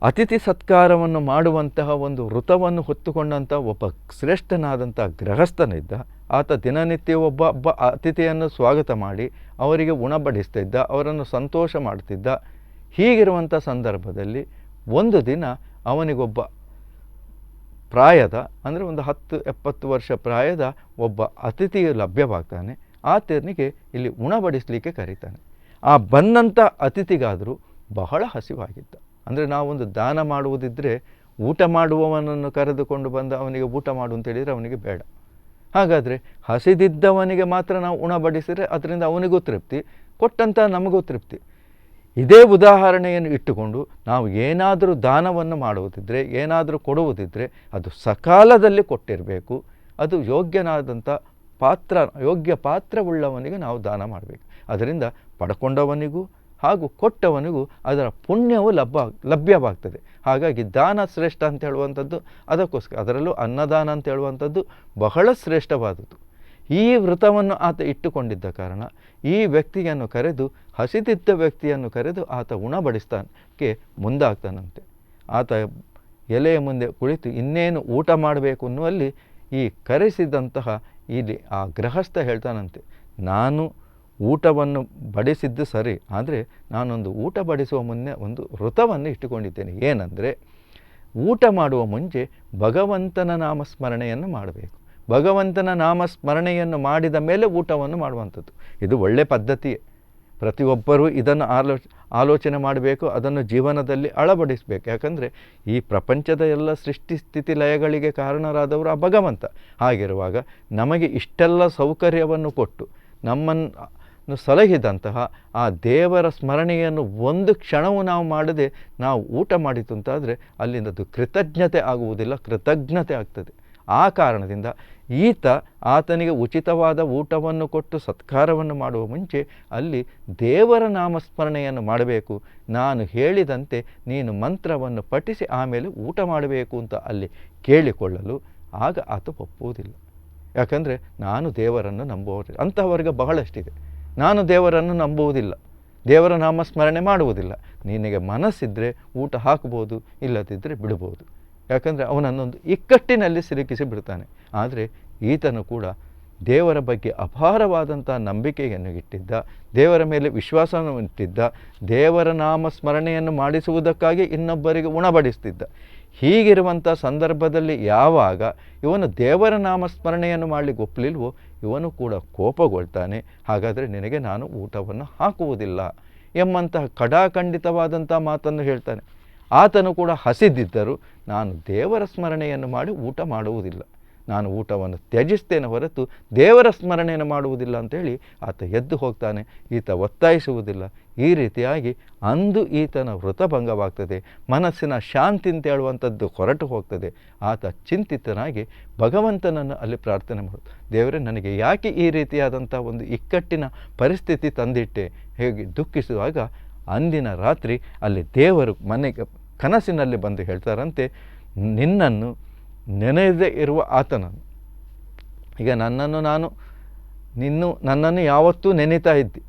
ಅತಿಥಿ ಸತ್ಕಾರವನ್ನು ಮಾಡುವಂತಹ ಒಂದು ವೃತವನ್ನು ಹೊತ್ತುಕೊಂಡಂಥ ಒಬ್ಬ ಶ್ರೇಷ್ಠನಾದಂಥ ಗೃಹಸ್ಥನಿದ್ದ. ಆತ ದಿನನಿತ್ಯ ಒಬ್ಬ ಅತಿಥಿಯನ್ನು ಸ್ವಾಗತ ಮಾಡಿ ಅವರಿಗೆ ಉಣಬಡಿಸ್ತಿದ್ದ, ಅವರನ್ನು ಸಂತೋಷ ಮಾಡ್ತಿದ್ದ. ಹೀಗಿರುವಂಥ ಸಂದರ್ಭದಲ್ಲಿ ಒಂದು ದಿನ ಅವನಿಗೊಬ್ಬ ಪ್ರಾಯದ ಅಂದರೆ ಒಂದು 10-70 ವರ್ಷ ಪ್ರಾಯದ ಒಬ್ಬ ಅತಿಥಿಯು ಲಭ್ಯವಾಗ್ತಾನೆ. ಆತನಿಗೆ ಇಲ್ಲಿ ಉಣಬಡಿಸಲಿಕ್ಕೆ ಕರೀತಾನೆ. ಆ ಬಂದಂಥ ಅತಿಥಿಗಾದರೂ ಬಹಳ ಹಸಿವಾಗಿದ್ದ. ಅಂದರೆ ನಾವೊಂದು ದಾನ ಮಾಡುವುದಿದ್ದರೆ ಊಟ ಮಾಡುವವನನ್ನು ಕರೆದುಕೊಂಡು ಬಂದು ಅವನಿಗೆ ಊಟ ಮಾಡು ಅಂತೇಳಿದರೆ ಅವನಿಗೆ ಬೇಡ. ಹಾಗಾದರೆ ಹಸಿದಿದ್ದವನಿಗೆ ಮಾತ್ರ ನಾವು ಉಣಬಡಿಸಿದರೆ ಅದರಿಂದ ಅವನಿಗೂ ತೃಪ್ತಿ, ಕೊಟ್ಟಂಥ ನಮಗೂ ತೃಪ್ತಿ. ಇದೇ ಉದಾಹರಣೆಯನ್ನು ಇಟ್ಟುಕೊಂಡು ನಾವು ಏನಾದರೂ ದಾನವನ್ನು ಮಾಡುವುದಿದ್ದರೆ, ಏನಾದರೂ ಕೊಡುವುದಿದ್ದರೆ ಅದು ಸಕಾಲದಲ್ಲಿ ಕೊಟ್ಟಿರಬೇಕು. ಅದು ಯೋಗ್ಯನಾದಂಥ ಯೋಗ್ಯ ಪಾತ್ರವುಳ್ಳವನಿಗೆ ನಾವು ದಾನ ಮಾಡಬೇಕು. ಅದರಿಂದ ಪಡ್ಕೊಂಡವನಿಗೂ ಹಾಗೂ ಕೊಟ್ಟವನಿಗೂ ಅದರ ಪುಣ್ಯವು ಲಭ್ಯವಾಗ್ತದೆ. ಹಾಗಾಗಿ ದಾನ ಶ್ರೇಷ್ಠ ಅಂತ ಹೇಳುವಂಥದ್ದು ಅದಕ್ಕೋಸ್ಕರ, ಅದರಲ್ಲೂ ಅನ್ನದಾನ ಅಂತ ಹೇಳುವಂಥದ್ದು ಬಹಳ ಶ್ರೇಷ್ಠವಾದದ್ದು. ಈ ವ್ರತವನ್ನು ಆತ ಇಟ್ಟುಕೊಂಡಿದ್ದ ಕಾರಣ ಈ ವ್ಯಕ್ತಿಯನ್ನು ಕರೆದು, ಹಸಿದಿದ್ದ ವ್ಯಕ್ತಿಯನ್ನು ಕರೆದು ಆತ ಉಣಬಡಿಸ್ತಾನಕ್ಕೆ ಮುಂದಾಗ್ತಾನಂತೆ. ಆತ ಎಲೆಯ ಮುಂದೆ ಕುಳಿತು ಇನ್ನೇನು ಊಟ ಮಾಡಬೇಕು ಅನ್ನುವಲ್ಲಿ ಈ ಕರೆಸಿದಂತಹ ಇಲ್ಲಿ ಆ ಗೃಹಸ್ಥ ಹೇಳ್ತಾನಂತೆ, ನಾನು ಊಟವನ್ನು ಬಡಿಸಿದ್ದು ಸರಿ, ಆದರೆ ನಾನೊಂದು ಊಟ ಬಡಿಸುವ ಮುನ್ನೆ ಒಂದು ವ್ರತವನ್ನು ಇಟ್ಟುಕೊಂಡಿದ್ದೇನೆ. ಏನಂದರೆ, ಊಟ ಮಾಡುವ ಮುಂಚೆ ಭಗವಂತನ ನಾಮಸ್ಮರಣೆಯನ್ನು ಮಾಡಬೇಕು. ಭಗವಂತನ ನಾಮಸ್ಮರಣೆಯನ್ನು ಮಾಡಿದ ಮೇಲೆ ಊಟವನ್ನು ಮಾಡುವಂಥದ್ದು. ಇದು ಒಳ್ಳೆಯ ಪದ್ಧತಿಯೇ. ಪ್ರತಿಯೊಬ್ಬರೂ ಇದನ್ನು ಆಲೋಚನೆ ಮಾಡಬೇಕು, ಅದನ್ನು ಜೀವನದಲ್ಲಿ ಅಳವಡಿಸಬೇಕು. ಯಾಕಂದರೆ ಈ ಪ್ರಪಂಚದ ಎಲ್ಲ ಸೃಷ್ಟಿ ಸ್ಥಿತಿ ಲಯಗಳಿಗೆ ಕಾರಣರಾದವರು ಆ ಭಗವಂತ. ಹಾಗಿರುವಾಗ ನಮಗೆ ಇಷ್ಟೆಲ್ಲ ಸೌಕರ್ಯವನ್ನು ಕೊಟ್ಟು ನಮ್ಮನ್ನು ಸಲಹಿದಂತಹ ಆ ದೇವರ ಸ್ಮರಣೆಯನ್ನು ಒಂದು ಕ್ಷಣವೂ ನಾವು ಮಾಡದೆ ನಾವು ಊಟ ಮಾಡಿತು ಅಂತಾದರೆ ಅಲ್ಲಿಂದದು ಕೃತಜ್ಞತೆ ಆಗುವುದಿಲ್ಲ, ಕೃತಜ್ಞತೆ ಆಗ್ತದೆ. ಆ ಕಾರಣದಿಂದ ಆತನಿಗೆ ಉಚಿತವಾದ ಊಟವನ್ನು ಕೊಟ್ಟು ಸತ್ಕಾರವನ್ನು ಮಾಡುವ ಮುಂಚೆ ಅಲ್ಲಿ ದೇವರ ನಾಮಸ್ಮರಣೆಯನ್ನು ಮಾಡಬೇಕು. ನಾನು ಹೇಳಿದಂತೆ ನೀನು ಮಂತ್ರವನ್ನು ಪಠಿಸಿ ಆಮೇಲೆ ಊಟ ಮಾಡಬೇಕು ಅಂತ ಅಲ್ಲಿ ಕೇಳಿಕೊಳ್ಳಲು ಆಗ ಆತ ಒಪ್ಪುವುದಿಲ್ಲ. ಯಾಕಂದರೆ ನಾನು ದೇವರನ್ನು ನಂಬುವವರಿಗೆ, ಅಂತಹವರಿಗೆ ಬಹಳಷ್ಟಿದೆ. ನಾನು ದೇವರನ್ನು ನಂಬುವುದಿಲ್ಲ, ದೇವರ ನಾಮಸ್ಮರಣೆ ಮಾಡುವುದಿಲ್ಲ. ನಿನಗೆ ಮನಸ್ಸಿದ್ದರೆ ಊಟ ಹಾಕ್ಬೋದು, ಇಲ್ಲದಿದ್ದರೆ ಬಿಡ್ಬೋದು. ಯಾಕಂದರೆ ಅವನನ್ನೊಂದು ಇಕ್ಕಟ್ಟಿನಲ್ಲಿ ಸಿಲುಕಿಸಿ ಬಿಡ್ತಾನೆ. ಆದರೆ ಈತನು ಕೂಡ ದೇವರ ಬಗ್ಗೆ ಅಪಾರವಾದಂಥ ನಂಬಿಕೆಯನ್ನು ಇಟ್ಟಿದ್ದ, ದೇವರ ಮೇಲೆ ವಿಶ್ವಾಸವನ್ನು ಇಟ್ಟಿದ್ದ, ದೇವರ ನಾಮಸ್ಮರಣೆಯನ್ನು ಮಾಡಿಸುವುದಕ್ಕಾಗಿ ಇನ್ನೊಬ್ಬರಿಗೆ ಉಣಬಡಿಸ್ತಿದ್ದ. ಹೀಗಿರುವಂಥ ಸಂದರ್ಭದಲ್ಲಿ ಯಾವಾಗ ಇವನು ದೇವರ ನಾಮಸ್ಮರಣೆಯನ್ನು ಮಾಡಲಿಕ್ಕೆ ಒಪ್ಪಲಿಲ್ವೋ ಇವನು ಕೂಡ ಕೋಪಗೊಳ್ತಾನೆ. ಹಾಗಾದರೆ ನಿನಗೆ ನಾನು ಊಟವನ್ನು ಹಾಕುವುದಿಲ್ಲ ಎಂಬಂತಹ ಕಡಾಖಂಡಿತವಾದಂಥ ಮಾತನ್ನು ಹೇಳ್ತಾನೆ. ಆತನು ಕೂಡ ಹಸಿದಿದ್ದರೂ ನಾನು ದೇವರ ಸ್ಮರಣೆಯನ್ನು ಮಾಡಿ ಊಟ ಮಾಡುವುದಿಲ್ಲ, ನಾನು ಊಟವನ್ನು ತ್ಯಜಿಸ್ತೇನೆ ಹೊರತು ದೇವರ ಸ್ಮರಣೆಯನ್ನು ಮಾಡುವುದಿಲ್ಲ ಅಂತೇಳಿ ಆತ ಎದ್ದು ಹೋಗ್ತಾನೆ. ಈತ ಒತ್ತಾಯಿಸುವುದಿಲ್ಲ. ಈ ರೀತಿಯಾಗಿ ಅಂದು ಈತನ ವ್ರತಭಂಗವಾಗ್ತದೆ. ಮನಸ್ಸಿನ ಶಾಂತಿ ಅಂತ ಹೇಳುವಂಥದ್ದು ಹೊರಟು ಹೋಗ್ತದೆ. ಆತ ಚಿಂತಿತನಾಗಿ ಭಗವಂತನನ್ನು ಅಲ್ಲಿ ಪ್ರಾರ್ಥನೆ ಮಾಡೋದು, ದೇವರೇ ನನಗೆ ಯಾಕೆ ಈ ರೀತಿಯಾದಂಥ ಒಂದು ಇಕ್ಕಟ್ಟಿನ ಪರಿಸ್ಥಿತಿ ತಂದಿಟ್ಟೆ ಹೇಗೆ ದುಃಖಿಸುವಾಗ ಅಂದಿನ ರಾತ್ರಿ ಅಲ್ಲಿ ದೇವರು ಮನೆಗೆ ಕನಸಿನಲ್ಲಿ ಬಂದು ಹೇಳ್ತಾರಂತೆ, ನಿನ್ನನ್ನು ನೆನೆಯದೇ ಇರುವ ಆತನನ್ನು, ಈಗ ನನ್ನನ್ನು ಯಾವತ್ತೂ ನೆನೀತಾ ಇದ್ದಿ,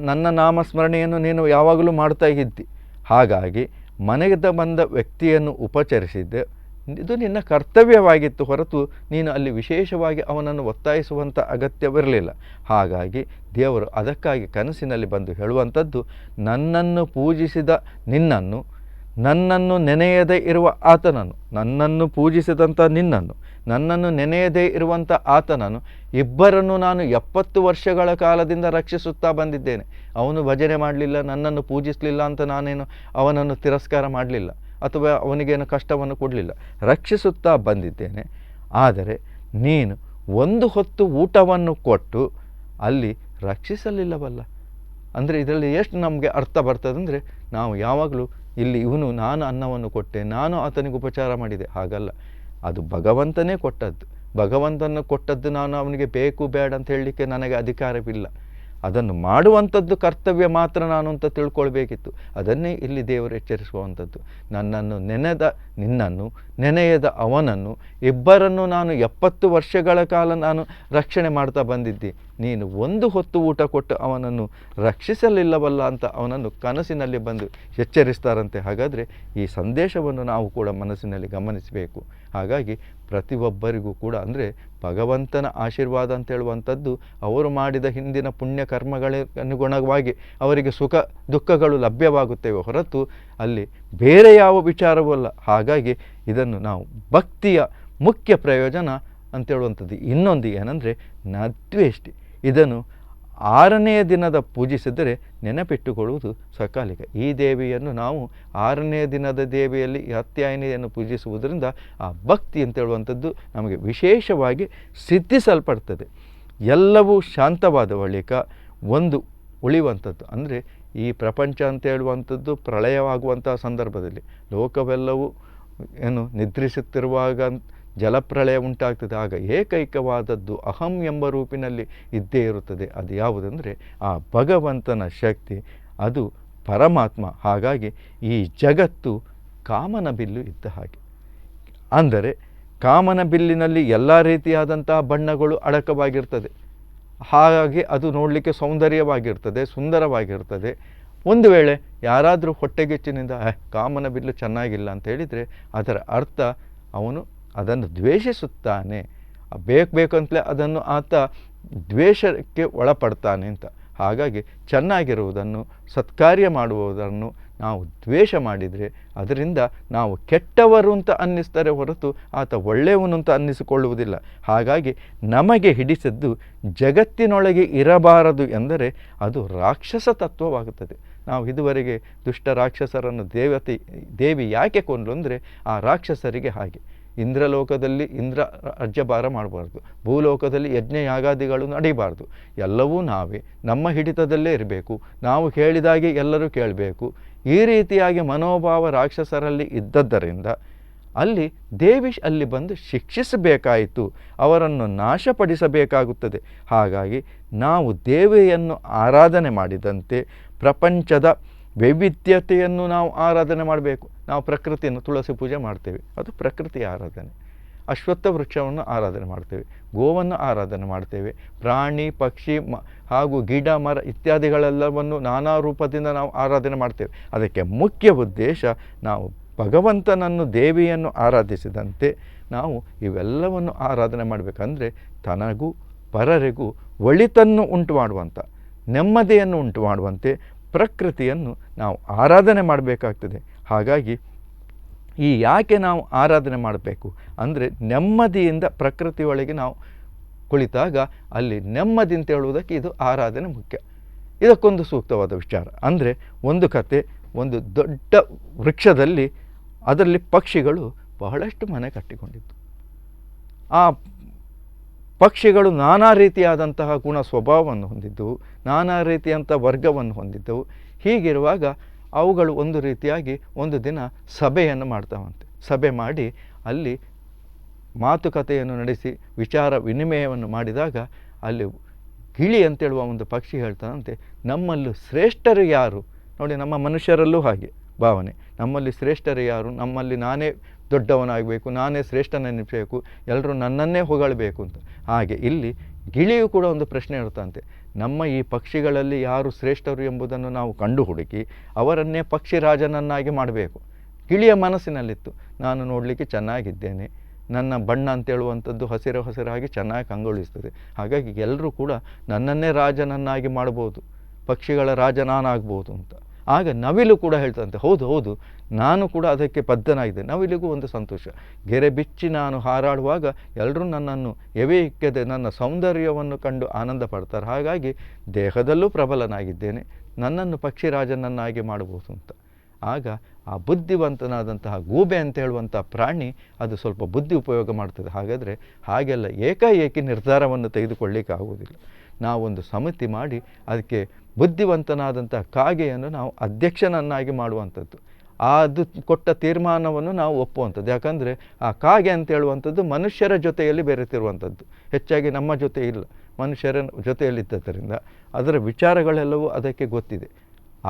ನನ್ನ ನಾಮಸ್ಮರಣೆಯನ್ನು ನೀನು ಯಾವಾಗಲೂ ಮಾಡ್ತಾ ಇದ್ದಿ. ಹಾಗಾಗಿ ಮನೆಗೆ ಬಂದ ವ್ಯಕ್ತಿಯನ್ನು ಉಪಚರಿಸಿದ್ದೆ, ಇದು ನಿನ್ನ ಕರ್ತವ್ಯವಾಗಿತ್ತು ಹೊರತು ನೀನು ಅಲ್ಲಿ ವಿಶೇಷವಾಗಿ ಅವನನ್ನು ಒತ್ತಾಯಿಸುವಂಥ ಅಗತ್ಯವಿರಲಿಲ್ಲ. ಹಾಗಾಗಿ ದೇವರು ಅದಕ್ಕಾಗಿ ಕನಸಿನಲ್ಲಿ ಬಂದು ಹೇಳುವಂಥದ್ದು, ನನ್ನನ್ನು ಪೂಜಿಸಿದ ನಿನ್ನನ್ನು, ನನ್ನನ್ನು ನೆನೆಯದೇ ಇರುವ ಆತನನ್ನು, ನನ್ನನ್ನು ಪೂಜಿಸಿದಂಥ ನಿನ್ನನ್ನು, ನನ್ನನ್ನು ನೆನೆಯದೇ ಇರುವಂಥ ಆತನನ್ನು ಇಬ್ಬರನ್ನು ನಾನು 70 ವರ್ಷಗಳ ಕಾಲದಿಂದ ರಕ್ಷಿಸುತ್ತಾ ಬಂದಿದ್ದೇನೆ. ಅವನು ಭಜನೆ ಮಾಡಲಿಲ್ಲ, ನನ್ನನ್ನು ಪೂಜಿಸಲಿಲ್ಲ ಅಂತ ನಾನೇನು ಅವನನ್ನು ತಿರಸ್ಕಾರ ಮಾಡಲಿಲ್ಲ ಅಥವಾ ಅವನಿಗೇನು ಕಷ್ಟವನ್ನು ಕೊಡಲಿಲ್ಲ, ರಕ್ಷಿಸುತ್ತಾ ಬಂದಿದ್ದೇನೆ. ಆದರೆ ನೀನು ಒಂದು ಹೊತ್ತು ಊಟವನ್ನು ಕೊಟ್ಟು ಅಲ್ಲಿ ರಕ್ಷಿಸಲಿಲ್ಲವಲ್ಲ. ಅಂದರೆ ಇದರಲ್ಲಿ ಎಷ್ಟು ನಮಗೆ ಅರ್ಥ ಬರ್ತದೆ ಅಂದರೆ, ನಾವು ಯಾವಾಗಲೂ ಇಲ್ಲಿ ನಾನು ಅನ್ನವನ್ನು ಕೊಟ್ಟೆ, ನಾನು ಆತನಿಗೆ ಉಪಚಾರ ಮಾಡಿದೆ, ಹಾಗಲ್ಲ. ಅದು ಭಗವಂತನೇ ಕೊಟ್ಟದ್ದು. ಭಗವಂತನ ಕೊಟ್ಟದ್ದು ನಾನು ಅವನಿಗೆ ಬೇಕು ಬೇಡ ಅಂತ ಹೇಳಲಿಕ್ಕೆ ನನಗೆ ಅಧಿಕಾರವಿಲ್ಲ. ಅದನ್ನು ಮಾಡುವಂಥದ್ದು ಕರ್ತವ್ಯ ಮಾತ್ರ ನಾನು ಅಂತ ತಿಳ್ಕೊಳ್ಬೇಕಿತ್ತು. ಅದನ್ನೇ ಇಲ್ಲಿ ದೇವರು ಎಚ್ಚರಿಸುವಂಥದ್ದು. ನನ್ನನ್ನು ನೆನೆದ ನಿನ್ನನ್ನು, ನೆನೆಯದ ಅವನನ್ನು ಇಬ್ಬರನ್ನು ನಾನು 70 ವರ್ಷಗಳ ಕಾಲ ನಾನು ರಕ್ಷಣೆ ಮಾಡ್ತಾ ಬಂದಿದ್ದೆ. ನೀನು ಒಂದು ಹೊತ್ತು ಊಟ ಕೊಟ್ಟು ಅವನನ್ನು ರಕ್ಷಿಸಲಿಲ್ಲವಲ್ಲ ಅಂತ ಅವನನ್ನು ಕನಸಿನಲ್ಲಿ ಬಂದು ಎಚ್ಚರಿಸ್ತಾರಂತೆ. ಹಾಗಾದರೆ ಈ ಸಂದೇಶವನ್ನು ನಾವು ಕೂಡ ಮನಸ್ಸಿನಲ್ಲಿ ಗಮನಿಸಬೇಕು. ಹಾಗಾಗಿ ಪ್ರತಿಯೊಬ್ಬರಿಗೂ ಕೂಡ ಅಂದರೆ ಭಗವಂತನ ಆಶೀರ್ವಾದ ಅಂತ ಹೇಳುವಂಥದ್ದು ಅವರು ಮಾಡಿದ ಹಿಂದಿನ ಪುಣ್ಯ ಕರ್ಮಗಳಿಗೆ ಅನುಗುಣವಾಗಿ ಅವರಿಗೆ ಸುಖ ದುಃಖಗಳು ಲಭ್ಯವಾಗುತ್ತವೆ ಹೊರತು ಅಲ್ಲಿ ಬೇರೆ ಯಾವ ವಿಚಾರವೂ ಅಲ್ಲ. ಹಾಗಾಗಿ ಇದನ್ನು ನಾವು ಭಕ್ತಿಯ ಮುಖ್ಯ ಪ್ರಯೋಜನ ಅಂತೇಳುವಂಥದ್ದು. ಇನ್ನೊಂದು ಏನಂದರೆ ನದ್ವೇಷ್ಟಿ, ಇದನ್ನು 6ನೆಯ ದಿನದ ಪೂಜಿಸಿದರೆ ನೆನಪಿಟ್ಟುಕೊಳ್ಳುವುದು ಸಕಾಲಿಕ. ಈ ದೇವಿಯನ್ನು ನಾವು 6ನೇ ದಿನದ ದೇವಿಯಲ್ಲಿ ಕಾತ್ಯಾಯನಿಯನ್ನು ಪೂಜಿಸುವುದರಿಂದ ಆ ಭಕ್ತಿ ಅಂತೇಳುವಂಥದ್ದು ನಮಗೆ ವಿಶೇಷವಾಗಿ ಸಿದ್ಧಿಸಲ್ಪಡ್ತದೆ. ಎಲ್ಲವೂ ಶಾಂತವಾದ ಬಳಿಕ ಒಂದು ಉಳಿಯುವಂಥದ್ದು ಅಂದರೆ ಈ ಪ್ರಪಂಚ ಅಂತ ಹೇಳುವಂಥದ್ದು ಪ್ರಳಯವಾಗುವಂಥ ಸಂದರ್ಭದಲ್ಲಿ ಲೋಕವೆಲ್ಲವೂ ನಿದ್ರಿಸುತ್ತಿರುವಾಗ ಜಲಪ್ರಳಯ ಉಂಟಾಗ್ತದೆ. ಆಗ ಏಕೈಕವಾದದ್ದು ಅಹಂ ಎಂಬ ರೂಪಿನಲ್ಲಿ ಇದ್ದೇ ಇರುತ್ತದೆ. ಅದು ಯಾವುದಂದರೆ ಆ ಭಗವಂತನ ಶಕ್ತಿ, ಅದು ಪರಮಾತ್ಮ. ಹಾಗಾಗಿ ಈ ಜಗತ್ತು ಕಾಮನ ಬಿಲ್ಲು ಇದ್ದ ಹಾಗೆ. ಅಂದರೆ ಕಾಮನ ಬಿಲ್ಲಿನಲ್ಲಿ ಎಲ್ಲ ರೀತಿಯಾದಂತಹ ಬಣ್ಣಗಳು ಅಡಕವಾಗಿರ್ತದೆ. ಹಾಗಾಗಿ ಅದು ನೋಡಲಿಕ್ಕೆ ಸೌಂದರ್ಯವಾಗಿರ್ತದೆ, ಸುಂದರವಾಗಿರ್ತದೆ. ಒಂದು ವೇಳೆ ಯಾರಾದರೂ ಹೊಟ್ಟೆಗೆಚ್ಚಿನಿಂದ ಕಾಮನ ಬಿಲ್ಲು ಚೆನ್ನಾಗಿಲ್ಲ ಅಂತ ಹೇಳಿದರೆ ಅದರ ಅರ್ಥ ಅವನು ಅದನ್ನು ದ್ವೇಷಿಸುತ್ತಾನೆ. ಬೇಕಂತಲೇ ಅದನ್ನು ಆತ ದ್ವೇಷಕ್ಕೆ ಒಳಪಡ್ತಾನೆ ಅಂತ. ಹಾಗಾಗಿ ಚೆನ್ನಾಗಿರುವುದನ್ನು, ಸತ್ಕಾರ್ಯ ಮಾಡುವುದನ್ನು ನಾವು ದ್ವೇಷ ಮಾಡಿದರೆ ಅದರಿಂದ ನಾವು ಕೆಟ್ಟವರು ಅಂತ ಅನ್ನಿಸ್ತಾರೆ ಹೊರತು ಆತ ಒಳ್ಳೆಯವನು ಅಂತ ಅನ್ನಿಸಿಕೊಳ್ಳುವುದಿಲ್ಲ. ಹಾಗಾಗಿ ನಮಗೆ ಹಿಡಿಸಿದ್ದು ಜಗತ್ತಿನೊಳಗೆ ಇರಬಾರದು ಎಂದರೆ ಅದು ರಾಕ್ಷಸ ತತ್ವವಾಗುತ್ತದೆ. ನಾವು ಇದುವರೆಗೆ ದುಷ್ಟ ರಾಕ್ಷಸರನ್ನು ದೇವಿ ಯಾಕೆ ಕೊಂದಳು ಅಂದರೆ ಆ ರಾಕ್ಷಸರಿಗೆ ಹಾಗೆ ಇಂದ್ರಲೋಕದಲ್ಲಿ ಇಂದ್ರ ರಾಜ್ಯಭಾರ ಮಾಡಬಾರ್ದು, ಭೂಲೋಕದಲ್ಲಿ ಯಜ್ಞ ಯಾಗಾದಿಗಳು ನಡೀಬಾರ್ದು, ಎಲ್ಲವೂ ನಾವೇ, ನಮ್ಮ ಹಿಡಿತದಲ್ಲೇ ಇರಬೇಕು, ನಾವು ಹೇಳಿದಾಗೆ ಎಲ್ಲರೂ ಕೇಳಬೇಕು. ಈ ರೀತಿಯಾಗಿ ಮನೋಭಾವ ರಾಕ್ಷಸರಲ್ಲಿ ಇದ್ದದ್ದರಿಂದ ದೇವಿ ಅಲ್ಲಿ ಬಂದು ಶಿಕ್ಷಿಸಬೇಕಾಯಿತು, ಅವರನ್ನು ನಾಶಪಡಿಸಬೇಕಾಗುತ್ತದೆ. ಹಾಗಾಗಿ ನಾವು ದೇವಿಯನ್ನು ಆರಾಧನೆ ಮಾಡಿದಂತೆ ಪ್ರಪಂಚದ ವೈವಿಧ್ಯತೆಯನ್ನು ನಾವು ಆರಾಧನೆ ಮಾಡಬೇಕು. ನಾವು ಪ್ರಕೃತಿಯನ್ನು ತುಳಸಿ ಪೂಜೆ ಮಾಡ್ತೇವೆ, ಅದು ಪ್ರಕೃತಿಯ ಆರಾಧನೆ. ಅಶ್ವತ್ಥ ವೃಕ್ಷವನ್ನು ಆರಾಧನೆ ಮಾಡ್ತೇವೆ, ಗೋವನ್ನು ಆರಾಧನೆ ಮಾಡ್ತೇವೆ, ಪ್ರಾಣಿ ಪಕ್ಷಿ ಹಾಗೂ ಗಿಡ ಮರ ಇತ್ಯಾದಿಗಳೆಲ್ಲವನ್ನು ನಾನಾ ರೂಪದಿಂದ ನಾವು ಆರಾಧನೆ ಮಾಡ್ತೇವೆ. ಅದಕ್ಕೆ ಮುಖ್ಯ ಉದ್ದೇಶ ನಾವು ಭಗವಂತನನ್ನು ದೇವಿಯನ್ನು ಆರಾಧಿಸಿದಂತೆ ನಾವು ಇವೆಲ್ಲವನ್ನು ಆರಾಧನೆ ಮಾಡಬೇಕಂದ್ರೆ ತನಗೂ ಪರರಿಗೂ ಒಳಿತನ್ನು ಉಂಟು ಮಾಡುವಂಥ, ನೆಮ್ಮದಿಯನ್ನು ಉಂಟು ಮಾಡುವಂತೆ ಪ್ರಕೃತಿಯನ್ನು ನಾವು ಆರಾಧನೆ ಮಾಡಬೇಕಾಗ್ತದೆ. ಹಾಗಾಗಿ ಯಾಕೆ ನಾವು ಆರಾಧನೆ ಮಾಡಬೇಕು ಅಂದರೆ ನೆಮ್ಮದಿಯಿಂದ ಪ್ರಕೃತಿಯೊಳಗೆ ನಾವು ಕುಳಿತಾಗ ಅಲ್ಲಿ ನೆಮ್ಮದಿ ಅಂತ ಹೇಳುವುದಕ್ಕೆ ಇದು ಆರಾಧನೆ ಮುಖ್ಯ. ಇದಕ್ಕೊಂದು ಸೂಕ್ತವಾದ ವಿಚಾರ ಅಂದರೆ ಒಂದು ಕತೆ, ಒಂದು ದೊಡ್ಡ ವೃಕ್ಷದಲ್ಲಿ ಅದರಲ್ಲಿ ಪಕ್ಷಿಗಳು ಬಹಳಷ್ಟು ಮನೆ ಕಟ್ಟಿಕೊಂಡಿತ್ತು. ಆ ಪಕ್ಷಿಗಳು ನಾನಾ ರೀತಿಯಾದಂತಹ ಗುಣ ಸ್ವಭಾವವನ್ನು ಹೊಂದಿದ್ದವು, ನಾನಾ ರೀತಿಯಂಥ ವರ್ಗವನ್ನು ಹೊಂದಿದ್ದವು. ಹೀಗಿರುವಾಗ ಅವುಗಳು ಒಂದು ರೀತಿಯಾಗಿ ಒಂದು ದಿನ ಸಭೆಯನ್ನು ಮಾಡ್ತಾವಂತೆ. ಸಭೆ ಮಾಡಿ ಅಲ್ಲಿ ಮಾತುಕತೆಯನ್ನು ನಡೆಸಿ ವಿಚಾರ ವಿನಿಮಯವನ್ನು ಮಾಡಿದಾಗ ಅಲ್ಲಿ ಗಿಳಿ ಅಂತೇಳುವ ಒಂದು ಪಕ್ಷಿ ಹೇಳ್ತಾನಂತೆ, ನಮ್ಮಲ್ಲೂ ಶ್ರೇಷ್ಠರು ಯಾರು ನೋಡಿ. ನಮ್ಮ ಮನುಷ್ಯರಲ್ಲೂ ಹಾಗೆ ಭಾವನೆ, ನಮ್ಮಲ್ಲಿ ಶ್ರೇಷ್ಠರು ಯಾರು, ನಮ್ಮಲ್ಲಿ ನಾನೇ ದೊಡ್ಡವನಾಗಬೇಕು, ನಾನೇ ಶ್ರೇಷ್ಠನೆನಿಸಬೇಕು, ಎಲ್ಲರೂ ನನ್ನನ್ನೇ ಹೊಗಳಬೇಕು ಅಂತ. ಹಾಗೆ ಇಲ್ಲಿ ಗಿಳಿಯು ಕೂಡ ಒಂದು ಪ್ರಶ್ನೆ ಇರ್ತಂತೆ, ನಮ್ಮ ಈ ಪಕ್ಷಿಗಳಲ್ಲಿ ಯಾರು ಶ್ರೇಷ್ಠರು ಎಂಬುದನ್ನು ನಾವು ಕಂಡು ಹುಡುಕಿ ಅವರನ್ನೇ ಪಕ್ಷಿರಾಜನನ್ನಾಗಿ ಮಾಡಬೇಕು. ಗಿಳಿಯ ಮನಸ್ಸಿನಲ್ಲಿತ್ತು, ನಾನು ನೋಡಲಿಕ್ಕೆ ಚೆನ್ನಾಗಿದ್ದೇನೆ, ನನ್ನ ಬಣ್ಣ ಅಂತೇಳುವಂಥದ್ದು ಹಸಿರಾಗಿ ಚೆನ್ನಾಗಿ ಕಂಗೊಳಿಸ್ತದೆ, ಹಾಗಾಗಿ ಎಲ್ಲರೂ ಕೂಡ ನನ್ನನ್ನೇ ರಾಜನನ್ನಾಗಿ ಮಾಡ್ಬೋದು, ಪಕ್ಷಿಗಳ ರಾಜ ನಾನಾಗ್ಬೋದು ಅಂತ. ಆಗ ನವಿಲು ಕೂಡ ಹೇಳ್ತಂತೆ, ಹೌದು ನಾನು ಕೂಡ ಅದಕ್ಕೆ ಬದ್ಧನಾಗಿದೆ. ನವಿಲಿಗೂ ಒಂದು ಸಂತೋಷ, ಗೆರೆ ಬಿಚ್ಚಿ ನಾನು ಹಾರಾಡುವಾಗ ಎಲ್ಲರೂ ನನ್ನನ್ನು ಎವೆ ಇಕ್ಕದೆ ನನ್ನ ಸೌಂದರ್ಯವನ್ನು ಕಂಡು ಆನಂದ ಪಡ್ತಾರೆ, ಹಾಗಾಗಿ ದೇಹದಲ್ಲೂ ಪ್ರಬಲನಾಗಿದ್ದೇನೆ, ನನ್ನನ್ನು ಪಕ್ಷಿರಾಜನನ್ನಾಗಿ ಮಾಡಬಹುದು ಅಂತ. ಆಗ ಆ ಬುದ್ಧಿವಂತನಾದಂತಹ ಗೂಬೆ ಅಂತ ಹೇಳುವಂಥ ಪ್ರಾಣಿ ಅದು ಸ್ವಲ್ಪ ಬುದ್ಧಿ ಉಪಯೋಗ ಮಾಡ್ತದೆ. ಹಾಗಾದರೆ ಹಾಗೆಲ್ಲ ಏಕಾಏಕಿ ನಿರ್ಧಾರವನ್ನು ತೆಗೆದುಕೊಳ್ಳಿಕ್ಕೆ ಆಗುವುದಿಲ್ಲ. ನಾವೊಂದು ಸಮಿತಿ ಮಾಡಿ ಅದಕ್ಕೆ ಬುದ್ಧಿವಂತನಾದಂಥ ಕಾಗೆಯನ್ನು ನಾವು ಅಧ್ಯಕ್ಷನನ್ನಾಗಿ ಮಾಡುವಂಥದ್ದು, ಅದು ಕೊಟ್ಟ ತೀರ್ಮಾನವನ್ನು ನಾವು ಒಪ್ಪುವಂಥದ್ದು. ಯಾಕಂದರೆ ಆ ಕಾಗೆ ಅಂತ ಹೇಳುವಂಥದ್ದು ಮನುಷ್ಯರ ಜೊತೆಯಲ್ಲಿ ಬೆರೆತಿರುವಂಥದ್ದು, ಹೆಚ್ಚಾಗಿ ನಮ್ಮ ಜೊತೆ ಇಲ್ಲ, ಮನುಷ್ಯರ ಜೊತೆಯಲ್ಲಿದ್ದರಿಂದ ಅದರ ವಿಚಾರಗಳೆಲ್ಲವೂ ಅದಕ್ಕೆ ಗೊತ್ತಿದೆ.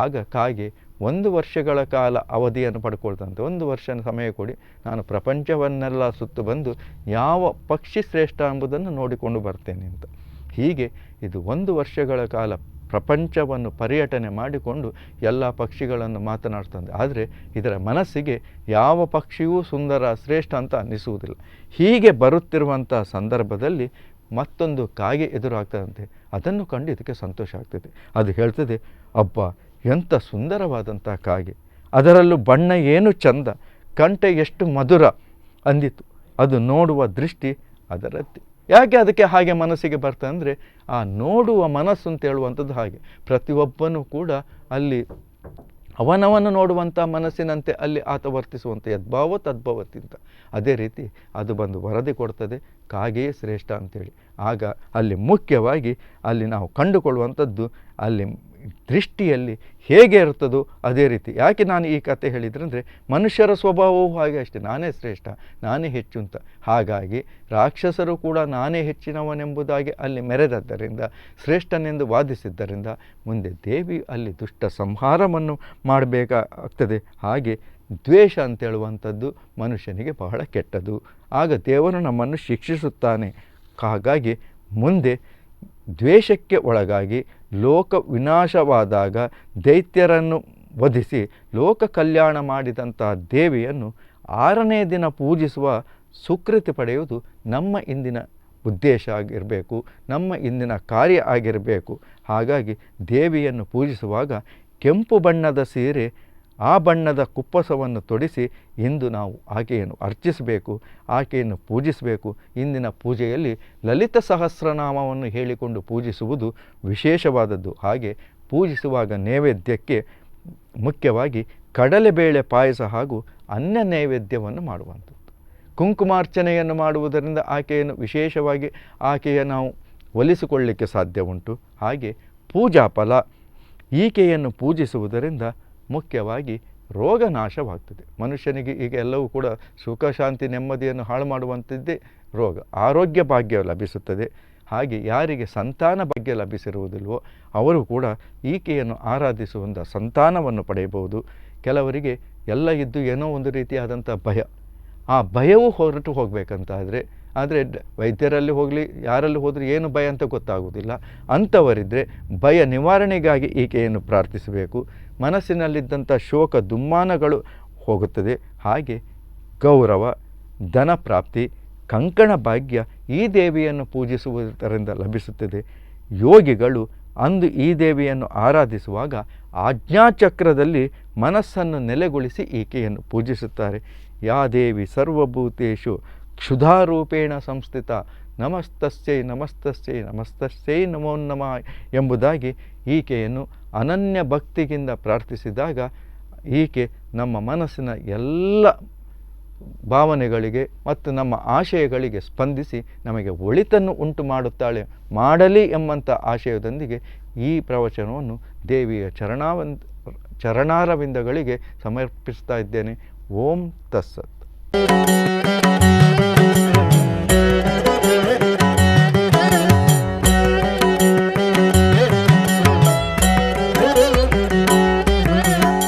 ಆಗ ಕಾಗೆ 1 ವರ್ಷಗಳ ಕಾಲ ಅವಧಿಯನ್ನು ಪಡ್ಕೊಳ್ತಂತೆ. 1 ವರ್ಷ ಸಮಯ ಕೊಡಿ, ನಾನು ಪ್ರಪಂಚವನ್ನೆಲ್ಲ ಸುತ್ತು ಬಂದು ಯಾವ ಪಕ್ಷಿ ಶ್ರೇಷ್ಠ ಎಂಬುದನ್ನು ನೋಡಿಕೊಂಡು ಬರ್ತೇನೆ ಅಂತ. ಹೀಗೆ ಇದು 1 ವರ್ಷಗಳ ಕಾಲ ಪ್ರಪಂಚವನ್ನು ಪರ್ಯಟನೆ ಮಾಡಿಕೊಂಡು ಎಲ್ಲ ಪಕ್ಷಿಗಳನ್ನು ಮಾತನಾಡ್ತಂದೆ. ಆದರೆ ಇದರ ಮನಸ್ಸಿಗೆ ಯಾವ ಪಕ್ಷಿಯೂ ಸುಂದರ ಶ್ರೇಷ್ಠ ಅಂತ ಅನ್ನಿಸುವುದಿಲ್ಲ. ಹೀಗೆ ಬರುತ್ತಿರುವಂಥ ಸಂದರ್ಭದಲ್ಲಿ ಮತ್ತೊಂದು ಕಾಗೆ ಎದುರಾಗ್ತದಂತೆ. ಅದನ್ನು ಕಂಡು ಇದಕ್ಕೆ ಸಂತೋಷ ಆಗ್ತದೆ. ಅದು ಹೇಳ್ತದೆ, ಅಬ್ಬಾ ಎಂಥ ಸುಂದರವಾದಂಥ ಕಾಗೆ, ಅದರಲ್ಲೂ ಬಣ್ಣ ಏನು ಚಂದ, ಕಂಠ ಎಷ್ಟು ಮಧುರ ಅಂದಿತು. ಅದು ನೋಡುವ ದೃಷ್ಟಿ ಅದರದ್ದೇ. ಯಾಕೆ ಅದಕ್ಕೆ ಹಾಗೆ ಮನಸ್ಸಿಗೆ ಬರ್ತದೆ ಅಂದರೆ ಆ ನೋಡುವ ಮನಸ್ಸು ಅಂತ ಹೇಳುವಂಥದ್ದು ಹಾಗೆ. ಪ್ರತಿಯೊಬ್ಬನೂ ಕೂಡ ಅಲ್ಲಿ ಅವನವನ್ನು ನೋಡುವಂಥ ಮನಸ್ಸಿನಂತೆ ಅಲ್ಲಿ ಆತ ವರ್ತಿಸುವಂಥ ಯದ್ಭಾವ ತದ್ಭವತಿ ಅಂತ. ಅದೇ ರೀತಿ ಅದು ಬಂದು ವರದಿ ಕೊಡ್ತದೆ, ಕಾಗೆಯೇ ಶ್ರೇಷ್ಠ ಅಂಥೇಳಿ. ಆಗ ಅಲ್ಲಿ ಮುಖ್ಯವಾಗಿ ಅಲ್ಲಿ ನಾವು ಕಂಡುಕೊಳ್ಳುವಂಥದ್ದು ಅಲ್ಲಿ ದೃಷ್ಟಿಯಲ್ಲಿ ಹೇಗೆ ಇರ್ತದೋ ಅದೇ ರೀತಿ. ಯಾಕೆ ನಾನು ಈ ಕತೆ ಹೇಳಿದ್ರಂದರೆ ಮನುಷ್ಯರ ಸ್ವಭಾವವೂ ಹಾಗೆ ಅಷ್ಟೇ, ನಾನೇ ಶ್ರೇಷ್ಠ, ನಾನೇ ಹೆಚ್ಚು ಅಂತ. ಹಾಗಾಗಿ ರಾಕ್ಷಸರು ಕೂಡ ನಾನೇ ಹೆಚ್ಚಿನವನೆಂಬುದಾಗಿ ಅಲ್ಲಿ ಮೆರೆದದ್ದರಿಂದ, ಶ್ರೇಷ್ಠನೆಂದು ವಾದಿಸಿದ್ದರಿಂದ ಮುಂದೆ ದೇವಿ ಅಲ್ಲಿ ದುಷ್ಟ ಸಂಹಾರವನ್ನು ಮಾಡಬೇಕಾಗ್ತದೆ. ಹಾಗೆ ದ್ವೇಷ ಅಂತೇಳುವಂಥದ್ದು ಮನುಷ್ಯನಿಗೆ ಬಹಳ ಕೆಟ್ಟದು. ಆಗ ದೇವರು ನಮ್ಮನ್ನು ಶಿಕ್ಷಿಸುತ್ತಾನೆ. ಹಾಗಾಗಿ ಮುಂದೆ ದ್ವೇಷಕ್ಕೆ ಒಳಗಾಗಿ ಲೋಕ ವಿನಾಶವಾದಾಗ ದೈತ್ಯರನ್ನು ವಧಿಸಿ ಲೋಕ ಕಲ್ಯಾಣ ಮಾಡಿದಂಥ ದೇವಿಯನ್ನು 6ನೇ ದಿನ ಪೂಜಿಸುವ ಸುಕೃತಿ ಪಡೆಯುವುದು ನಮ್ಮ ಇಂದಿನ ಉದ್ದೇಶ ಆಗಿರಬೇಕು, ನಮ್ಮ ಇಂದಿನ ಕಾರ್ಯ ಆಗಿರಬೇಕು. ಹಾಗಾಗಿ ದೇವಿಯನ್ನು ಪೂಜಿಸುವಾಗ ಕೆಂಪು ಬಣ್ಣದ ಸೀರೆ, ಆ ಬಣ್ಣದ ಕುಪ್ಪಸವನ್ನು ತೊಡಿಸಿ ಇಂದು ನಾವು ಆಕೆಯನ್ನು ಅರ್ಚಿಸಬೇಕು, ಆಕೆಯನ್ನು ಪೂಜಿಸಬೇಕು. ಇಂದಿನ ಪೂಜೆಯಲ್ಲಿ ಲಲಿತ ಸಹಸ್ರನಾಮವನ್ನು ಹೇಳಿಕೊಂಡು ಪೂಜಿಸುವುದು ವಿಶೇಷವಾದದ್ದು. ಹಾಗೆ ಪೂಜಿಸುವಾಗ ನೈವೇದ್ಯಕ್ಕೆ ಮುಖ್ಯವಾಗಿ ಕಡಲೆಬೇಳೆ ಪಾಯಸ ಹಾಗೂ ಅನ್ನ ನೈವೇದ್ಯವನ್ನು ಮಾಡುವಂಥದ್ದು. ಕುಂಕುಮಾರ್ಚನೆಯನ್ನು ಮಾಡುವುದರಿಂದ ಆಕೆಯನ್ನು ವಿಶೇಷವಾಗಿ ನಾವು ಒಲಿಸಿಕೊಳ್ಳಲಿಕ್ಕೆ ಸಾಧ್ಯ ಉಂಟು. ಹಾಗೆ ಪೂಜಾ ಫಲ, ಈಕೆಯನ್ನು ಪೂಜಿಸುವುದರಿಂದ ಮುಖ್ಯವಾಗಿ ರೋಗ ನಾಶವಾಗ್ತದೆ. ಮನುಷ್ಯನಿಗೆ ಈಗ ಎಲ್ಲವೂ ಕೂಡ ಸುಖ ಶಾಂತಿ ನೆಮ್ಮದಿಯನ್ನು ಹಾಳು ಮಾಡುವಂಥದ್ದೇ ರೋಗ. ಆರೋಗ್ಯ ಭಾಗ್ಯ ಲಭಿಸುತ್ತದೆ. ಹಾಗೆ ಯಾರಿಗೆ ಸಂತಾನ ಭಾಗ್ಯ ಲಭಿಸಿರುವುದಿಲ್ವೋ ಅವರು ಕೂಡ ಈಕೆಯನ್ನು ಆರಾಧಿಸುವಂಥ ಸಂತಾನವನ್ನು ಪಡೆಯಬಹುದು. ಕೆಲವರಿಗೆ ಎಲ್ಲ ಇದ್ದು ಏನೋ ಒಂದು ರೀತಿಯಾದಂಥ ಭಯ, ಆ ಭಯವೂ ಹೊರಟು ಹೋಗಬೇಕಂತಾದರೆ, ಆದರೆ ವೈದ್ಯರಲ್ಲಿ ಹೋಗಲಿ ಯಾರಲ್ಲಿ ಹೋದರೆ ಏನು ಭಯ ಅಂತ ಗೊತ್ತಾಗುವುದಿಲ್ಲ. ಅಂಥವರಿದ್ದರೆ ಭಯ ನಿವಾರಣೆಗಾಗಿ ಈಕೆಯನ್ನು ಪ್ರಾರ್ಥಿಸಬೇಕು. ಮನಸ್ಸಿನಲ್ಲಿದ್ದಂಥ ಶೋಕ ದುಮ್ಮಾನಗಳು ಹೋಗುತ್ತದೆ. ಹಾಗೆ ಗೌರವ, ಧನ ಪ್ರಾಪ್ತಿ, ಕಂಕಣ ಭಾಗ್ಯ ಈ ದೇವಿಯನ್ನು ಪೂಜಿಸುವುದರಿಂದ ಲಭಿಸುತ್ತದೆ. ಯೋಗಿಗಳು ಅಂದು ಈ ದೇವಿಯನ್ನು ಆರಾಧಿಸುವಾಗ ಆಜ್ಞಾಚಕ್ರದಲ್ಲಿ ಮನಸ್ಸನ್ನು ನೆಲೆಗೊಳಿಸಿ ಈಕೆಯನ್ನು ಪೂಜಿಸುತ್ತಾರೆ. ಯಾ ದೇವಿ ಸರ್ವಭೂತೇಷು ಕ್ಷುಧಾರೂಪೇಣ ಸಂಸ್ಥಿತ ನಮಸ್ತಸ್ಯೈ ನಮಸ್ತಸ್ಯೈ ನಮಸ್ತಸ್ಯೈ ನಮೋ ನಮಃ ಎಂಬುದಾಗಿ ಈಕೆಯನ್ನು ಅನನ್ಯ ಭಕ್ತಿಯಿಂದ ಪ್ರಾರ್ಥಿಸಿದಾಗ ಈಕೆ ನಮ್ಮ ಮನಸ್ಸಿನ ಎಲ್ಲ ಭಾವನೆಗಳಿಗೆ ಮತ್ತು ನಮ್ಮ ಆಶಯಗಳಿಗೆ ಸ್ಪಂದಿಸಿ ನಮಗೆ ಒಳಿತನ್ನು ಉಂಟು ಮಾಡುತ್ತಾಳೆ, ಮಾಡಲಿ ಎಂಬಂಥ ಆಶಯದೊಂದಿಗೆ ಈ ಪ್ರವಚನವನ್ನು ದೇವಿಯ ಚರಣಾರವಿಂದಗಳಿಗೆ ಸಮರ್ಪಿಸ್ತಾ ಇದ್ದೇನೆ. ಓಂ ತತ್ಸತ್.